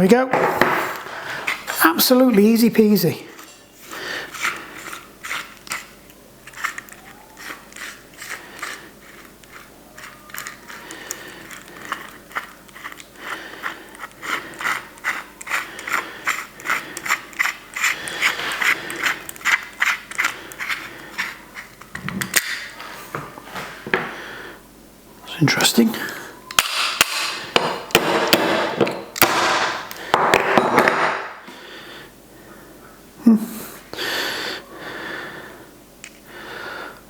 we go. Absolutely easy peasy. It's interesting.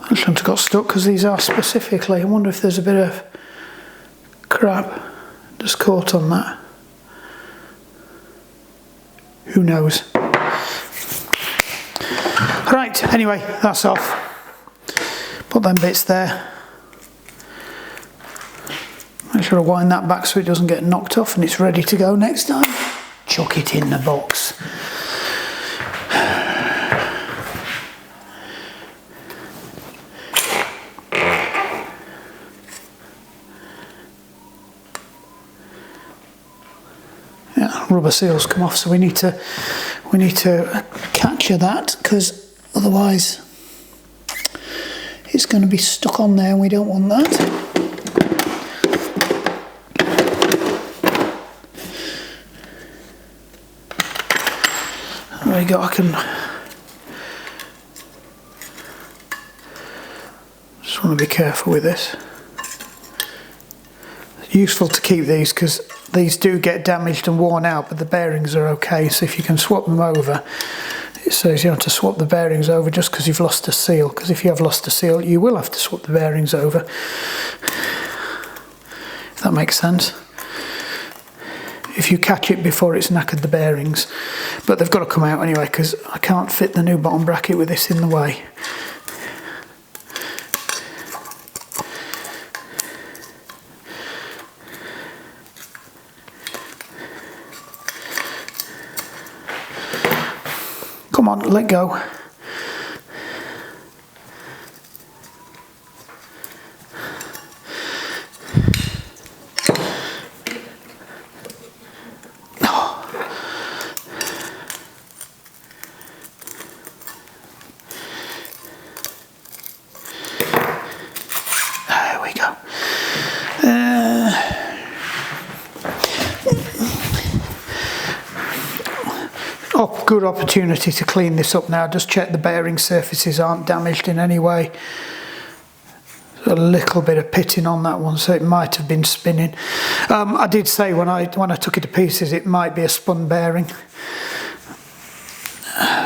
I shouldn't have got stuck because these are specifically. I wonder if there's a bit of crap just caught on that. Who knows? Right, anyway, that's off. Put them bits there. Make sure I wind that back so it doesn't get knocked off and it's ready to go next time. Chuck it in the box. Yeah, rubber seals come off, so we need to capture that because otherwise it's going to be stuck on there and we don't want that. There we go, I can just want to be careful with this. It's useful to keep these because these do get damaged and worn out, but the bearings are okay, so if you can swap them over, it says you have to swap the bearings over just because you've lost a seal, because if you have lost a seal you will have to swap the bearings over, if that makes sense. If you catch it before it's knackered the bearings, but they've got to come out anyway because I can't fit the new bottom bracket with this in the way. Come on, let go. Good opportunity to clean this up now. Just check the bearing surfaces aren't damaged in any way. There's a little bit of pitting on that one, so it might have been spinning. I did say when I took it to pieces it might be a spun bearing.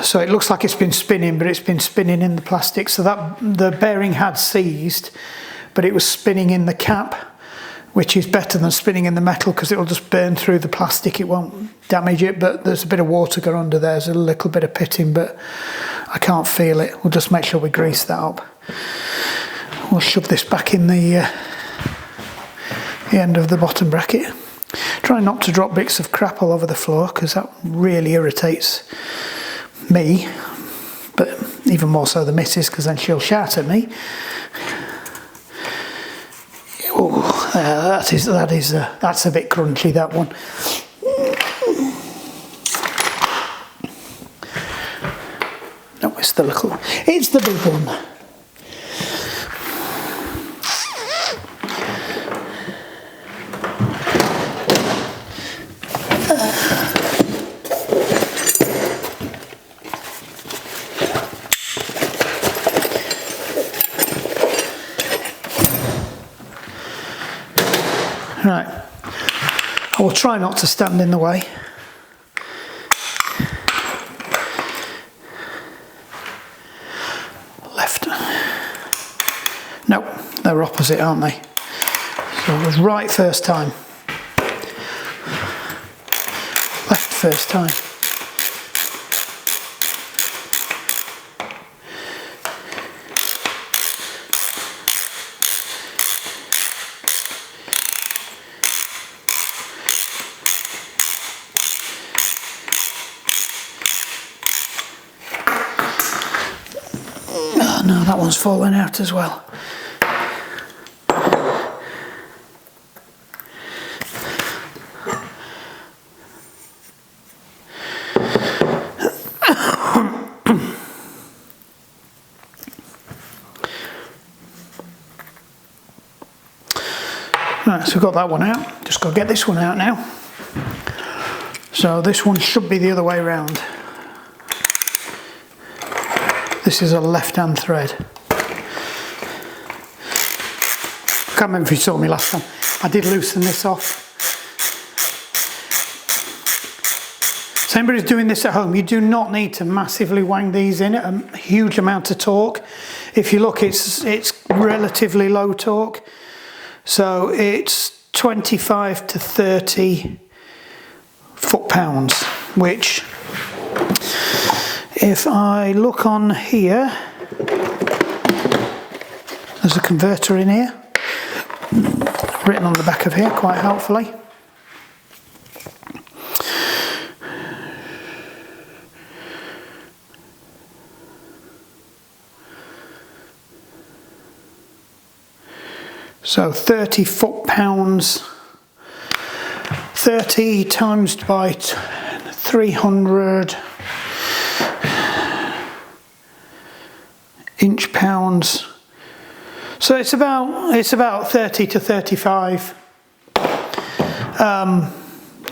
So it looks like it's been spinning, but it's been spinning in the plastic, so that the bearing had seized, but it was spinning in the cap, which is better than spinning in the metal because it will just burn through the plastic, it won't damage it, but there's a bit of water going under there, there's a little bit of pitting, but I can't feel it. We'll just make sure we grease that up. We'll shove this back in the end of the bottom bracket. Try not to drop bits of crap all over the floor because that really irritates me, but even more so the missus because then she'll shout at me. Oh, that's a bit crunchy, that one. No, it's the big one. Right, I will try not to stand in the way. Left. No, they're opposite, aren't they? So I was right first time. Left first time. No, that one's fallen out as well. Right, so we've got that one out. Just got to get this one out now. So this one should be the other way around. This is a left-hand thread. I can't remember if you saw me last time. I did loosen this off. So anybody who's doing this at home, you do not need to massively wang these in at a huge amount of torque. If you look, it's relatively low torque. So it's 25 to 30 foot-pounds, which, if I look on here, there's a converter in here, written on the back of here quite helpfully. So 30 foot-pounds, 30 times by 300 inch-pounds. So it's about 30 to 35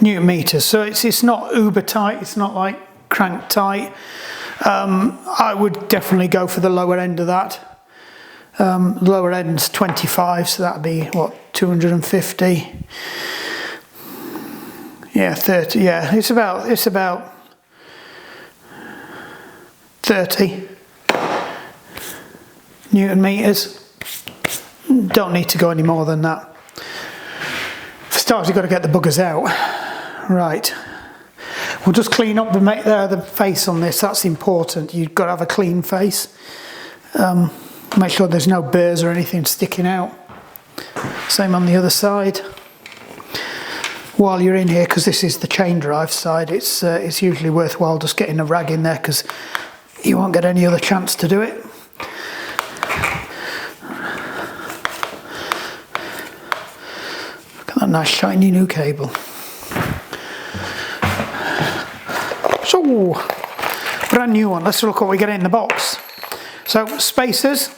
newton meters. So it's not uber tight. It's not like crank tight. I would definitely go for the lower end of that. Lower end's 25, so that'd be what, 250. Yeah, 30. Yeah, it's about 30 newton meters. Don't need to go any more than that. For starters, you've got to get the buggers out. Right. We'll just clean up the face on this. That's important. You've got to have a clean face. Make sure there's no burrs or anything sticking out. Same on the other side. While you're in here, because this is the chain drive side, it's usually worthwhile just getting a rag in there because you won't get any other chance to do it. Look at that nice shiny new cable. So, brand new one. Let's look what we get in the box. So, spacers.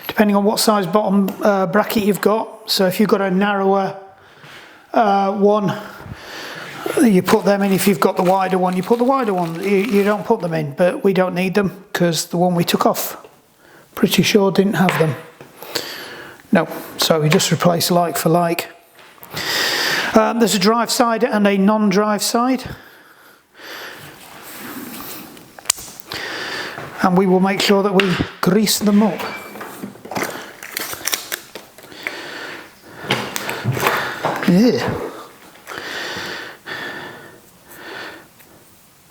Depending on what size bottom bracket you've got. So if you've got a narrower one, you put them in. If you've got the wider one, you put the wider one. You don't put them in, but we don't need them because the one we took off, pretty sure didn't have them. No, so we just replace like for like. There's a drive side and a non-drive side. And we will make sure that we grease them up. Yeah.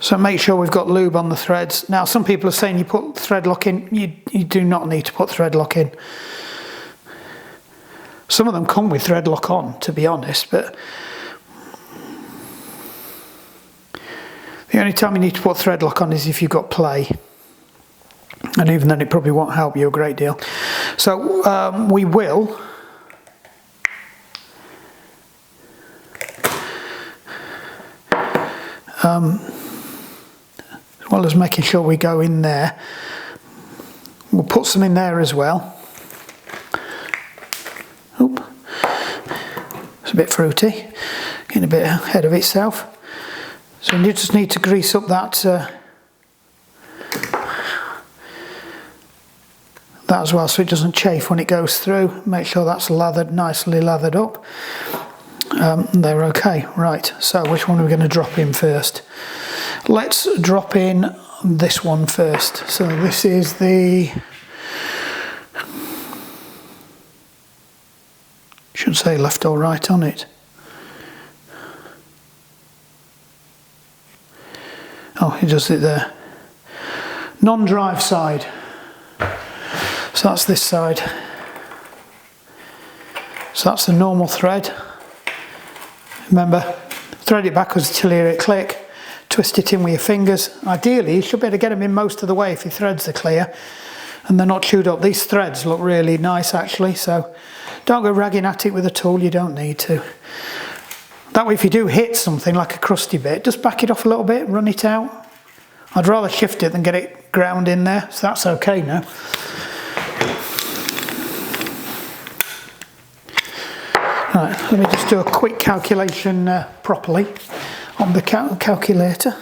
So make sure we've got lube on the threads. Now some people are saying you put thread lock in. You do not need to put thread lock in. Some of them come with thread lock on, to be honest, but the only time you need to put thread lock on is if you've got play. And even then it probably won't help you a great deal. So we will as well as making sure we go in there, we'll put some in there as well. Oop. It's a bit fruity, getting a bit ahead of itself. So you just need to grease up that as well, so it doesn't chafe when it goes through. Make sure that's lathered, nicely lathered up. They're okay. Right, so which one are we going to drop in first? Let's drop in this one first. So this is the, should say left or right on it. Oh, it does it there. Non-drive side. So that's this side. So that's the normal thread. Remember, thread it backwards till you hear it click. Twist it in with your fingers. Ideally, you should be able to get them in most of the way if your threads are clear and they're not chewed up. These threads look really nice actually, so don't go ragging at it with a tool, you don't need to. That way if you do hit something like a crusty bit, just back it off a little bit, run it out. I'd rather shift it than get it ground in there, so that's okay now. Let me just do a quick calculation properly on the calculator.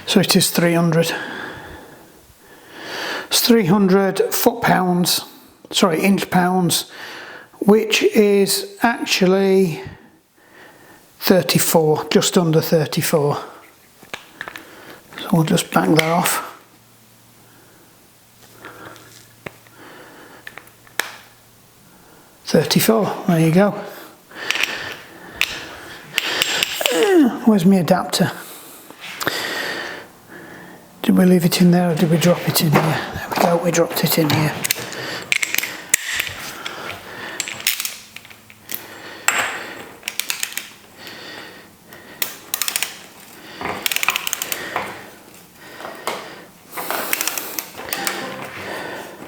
So it is 300. It's 300 foot-pounds, sorry, inch-pounds, which is actually 34, just under 34. So we'll just back that off. $34, there you go. Where's my adapter? Did we leave it in there or did we drop it in here? There we go, we dropped it in here.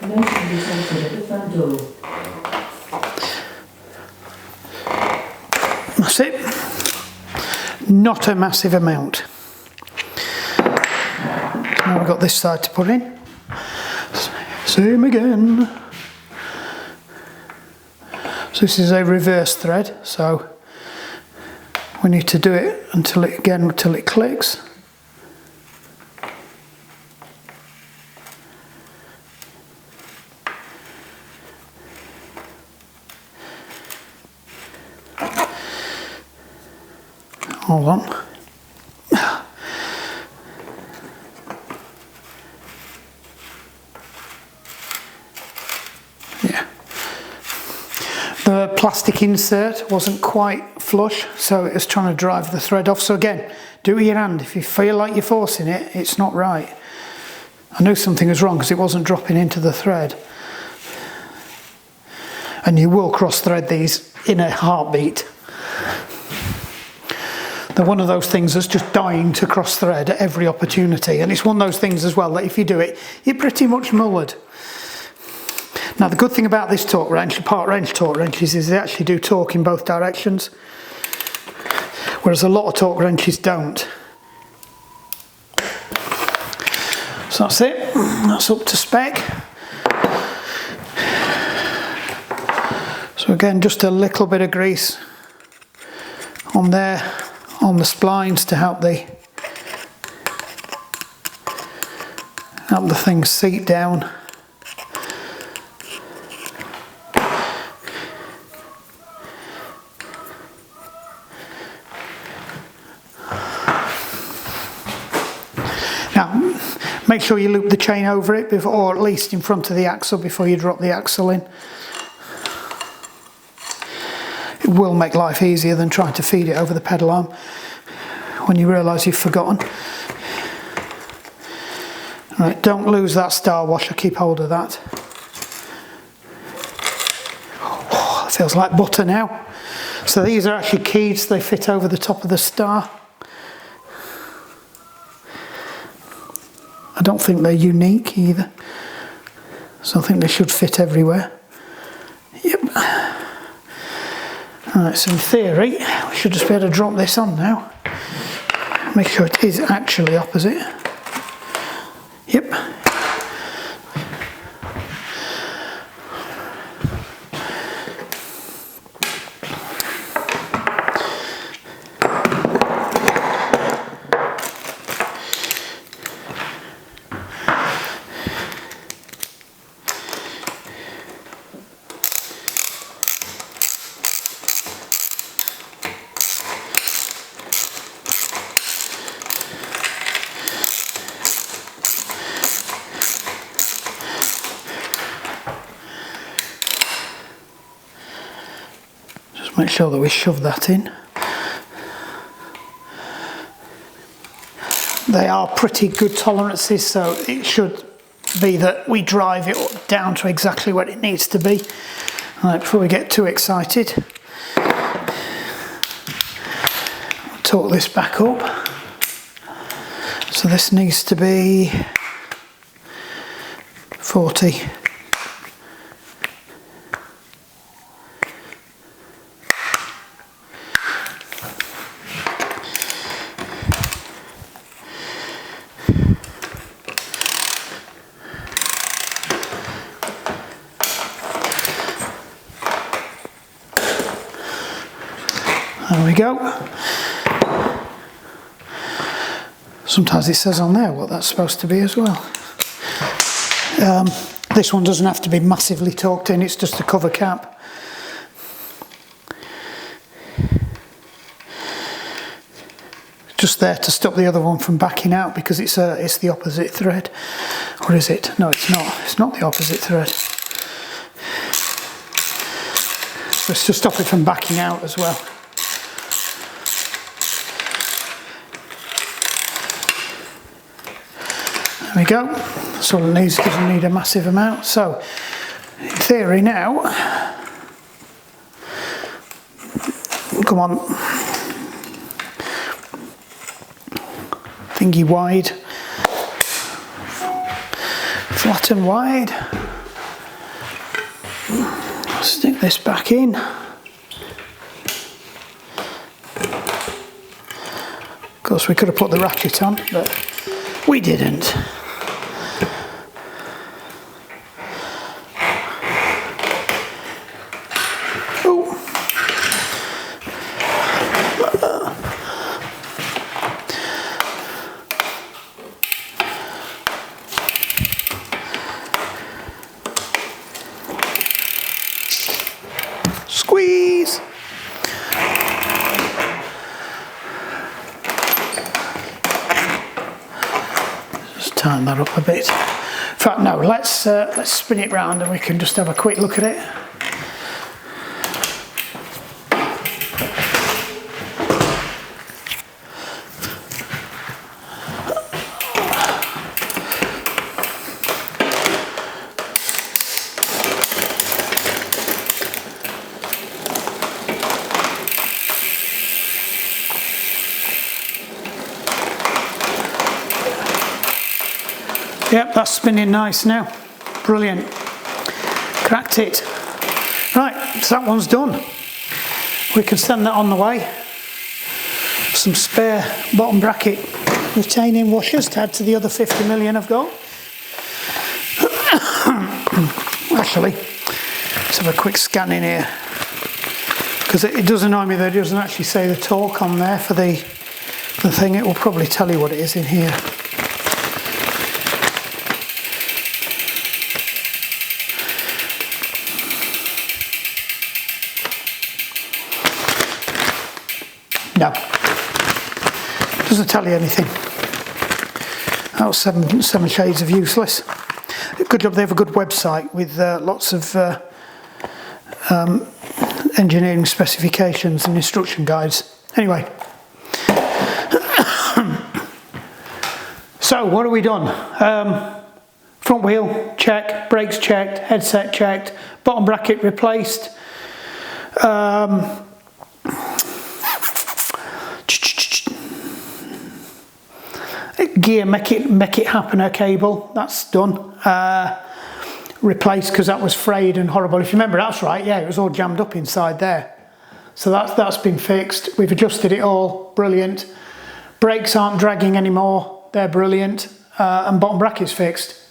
Note can be centered at the front door. That's it. Not a massive amount. Now we've got this side to put in. Same again. So this is a reverse thread, so we need to do it until it clicks. Hold on. Yeah. The plastic insert wasn't quite flush, so it was trying to drive the thread off. So again, do it with your hand. If you feel like you're forcing it, it's not right. I knew something was wrong because it wasn't dropping into the thread. And you will cross thread these in a heartbeat. They're one of those things that's just dying to cross thread at every opportunity, and it's one of those things as well that if you do it, you're pretty much mullered. Now the good thing about this torque wrench, part range torque wrenches, is they actually do torque in both directions, whereas a lot of torque wrenches don't. So that's it, that's up to spec. So again, just a little bit of grease on there, on the splines to help the thing seat down. Now, make sure you loop the chain over it before, or at least in front of the axle before you drop the axle in. It will make life easier than trying to feed it over the pedal arm when you realise you've forgotten. Right, don't lose that star washer, keep hold of that. Oh, it feels like butter now. So these are actually keyed, so they fit over the top of the star. I don't think they're unique either, so I think they should fit everywhere. Yep. Alright, so in theory, we should just be able to drop this on now. Make sure it is actually opposite. Yep. Make sure that we shove that in. They are pretty good tolerances, so it should be that we drive it down to exactly where it needs to be. Right, before we get too excited, torque this back up. So this needs to be 40. we go. Sometimes it says on there what that's supposed to be as well. This one doesn't have to be massively torqued in, it's just a cover cap. Just there to stop the other one from backing out because it's the opposite thread. Or is it? No, it's not. It's not the opposite thread. So it's to stop it from backing out as well. There we go. That's all it needs, doesn't need a massive amount. So, in theory now, come on, thingy wide, flat and wide. Stick this back in. Of course, we could have put the ratchet on, but we didn't. Squeeze! Just tighten that up a bit. In fact, no, let's spin it round and we can just have a quick look at it. Yep, that's spinning nice now. Brilliant. Cracked it. Right, so that one's done. We can send that on the way. Some spare bottom bracket retaining washers to add to the other 50 million I've got. Actually, let's have a quick scan in here. Because it does annoy me that it doesn't actually say the torque on there for the thing. It will probably tell you what it is in here. No, doesn't tell you anything. That was seven shades of useless. Good job they have a good website with lots of engineering specifications and instruction guides. Anyway, so what have we done? Front wheel check, brakes checked, headset checked, bottom bracket replaced. Gear make it happen cable, that's done. Replaced because that was frayed and horrible. If you remember, that's right, yeah, it was all jammed up inside there. So that's been fixed. We've adjusted it all, brilliant. Brakes aren't dragging anymore, they're brilliant. And bottom bracket's fixed.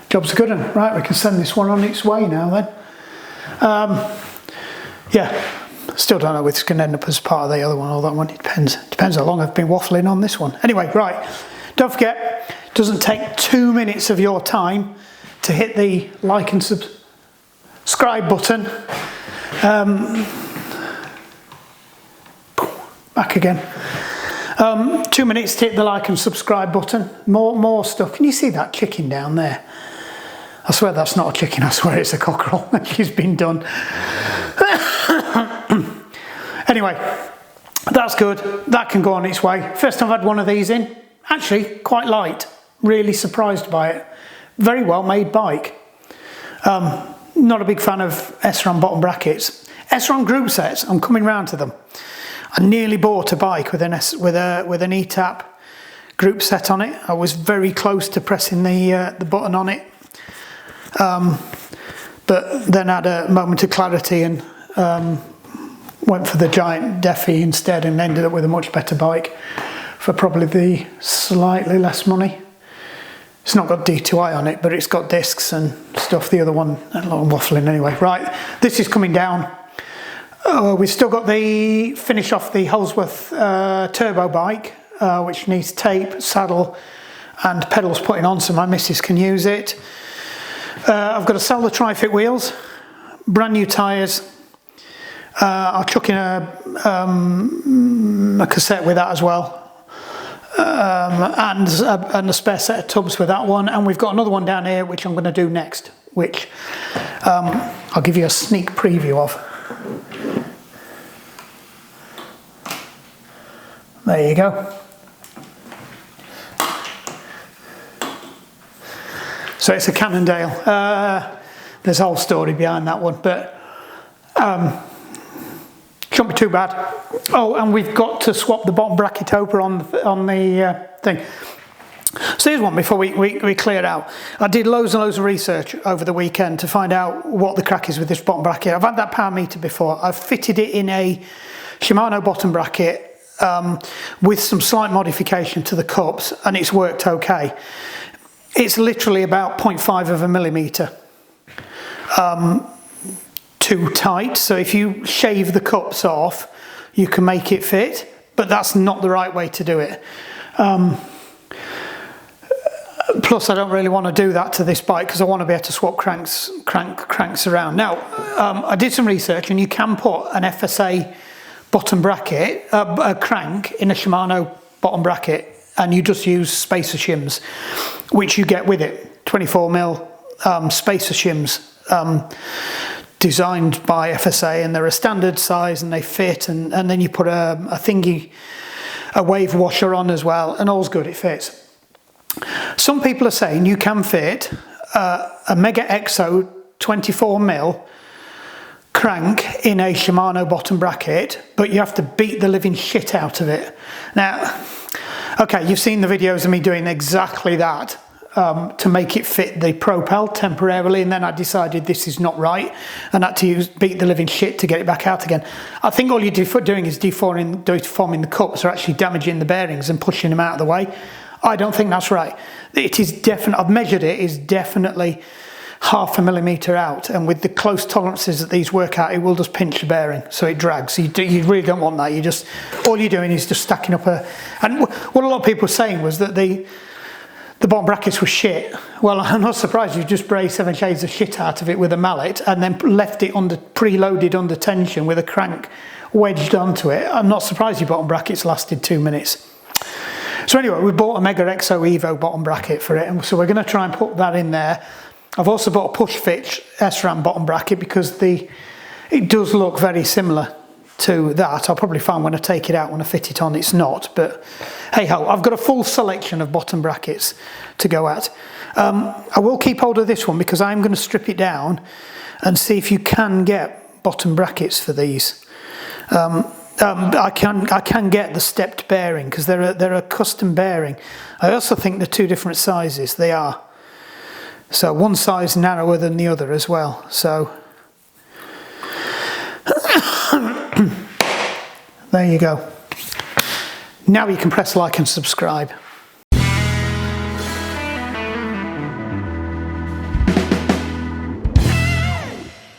Job's a good one. Right, we can send this one on its way now then. Yeah. Still don't know if it's going to end up as part of the other one or that one. It depends how long I've been waffling on this one. Anyway, right. Don't forget, it doesn't take 2 minutes of your time to hit the like and subscribe button. Back again. 2 minutes to hit the like and subscribe button. More stuff. Can you see that chicken down there? I swear that's not a chicken. I swear it's a cockerel. She's been done. Anyway, that's good. That can go on its way. First time I've had one of these in. Actually, quite light. Really surprised by it. Very well made bike. Not a big fan of SRAM bottom brackets. SRAM group sets, I'm coming round to them. I nearly bought a bike with an ETAP group set on it. I was very close to pressing the button on it. But then had a moment of clarity and went for the giant Defi instead and ended up with a much better bike for probably the slightly less money. It's not got D2i on it, but it's got discs and stuff. The other one, a lot of waffling anyway. Right, this is coming down. We've still got the finish off the Holsworth turbo bike, which needs tape, saddle and pedals putting on so my missus can use it. I've got to sell the Tri-Fit wheels, brand new tyres. I'll chuck in a cassette with that as well, and a spare set of tubs with that one. And we've got another one down here which I'm going to do next, which I'll give you a sneak preview of. There you go. So it's a Cannondale. There's a whole story behind that one, but shouldn't be too bad. Oh, and we've got to swap the bottom bracket over on the thing. So here's one before we clear it out. I did loads and loads of research over the weekend to find out what the crack is with this bottom bracket. I've had that power meter before. I've fitted it in a Shimano bottom bracket with some slight modification to the cups, and it's worked okay. It's literally about 0.5 of a millimetre too tight, so if you shave the cups off you can make it fit, but that's not the right way to do it. Plus I don't really want to do that to this bike because I want to be able to swap cranks around. Now I did some research and you can put an FSA bottom bracket, a crank in a Shimano bottom bracket, and you just use spacer shims, which you get with it, 24mm spacer shims, designed by FSA, and they're a standard size and they fit, and then you put a thingy, a wave washer on as well, and all's good, it fits. Some people are saying you can fit a Mega Exo 24mm crank in a Shimano bottom bracket, but you have to beat the living shit out of it. Now, okay, you've seen the videos of me doing exactly that to make it fit the Propel temporarily, and then I decided this is not right and had to beat the living shit to get it back out again. I think all you're doing is deforming the cups, or actually damaging the bearings and pushing them out of the way. I don't think that's right. It is definitely, I've measured it, is definitely 0.5 millimetre out, and with the close tolerances that these work out, it will just pinch the bearing, so it drags. So you really don't want that. All you're doing is just stacking up and what a lot of people were saying was that the bottom brackets were shit. Well, I'm not surprised. You just brazed 7 shades of shit out of it with a mallet and then left it preloaded under tension with a crank wedged onto it. I'm not surprised your bottom brackets lasted 2 minutes. So anyway, we bought a Mega Exo Evo bottom bracket for it, and so we're going to try and put that in there. I've also bought a Push Fit SRAM bottom bracket because it does look very similar to that. I'll probably find when I take it out, when I fit it on, it's not, but hey ho, I've got a full selection of bottom brackets to go at. I will keep hold of this one because I'm going to strip it down and see if you can get bottom brackets for these. I can get the stepped bearing because they're a custom bearing. I also think they're 2 different sizes. They are. So one size narrower than the other as well. So there you go. Now you can press like and subscribe.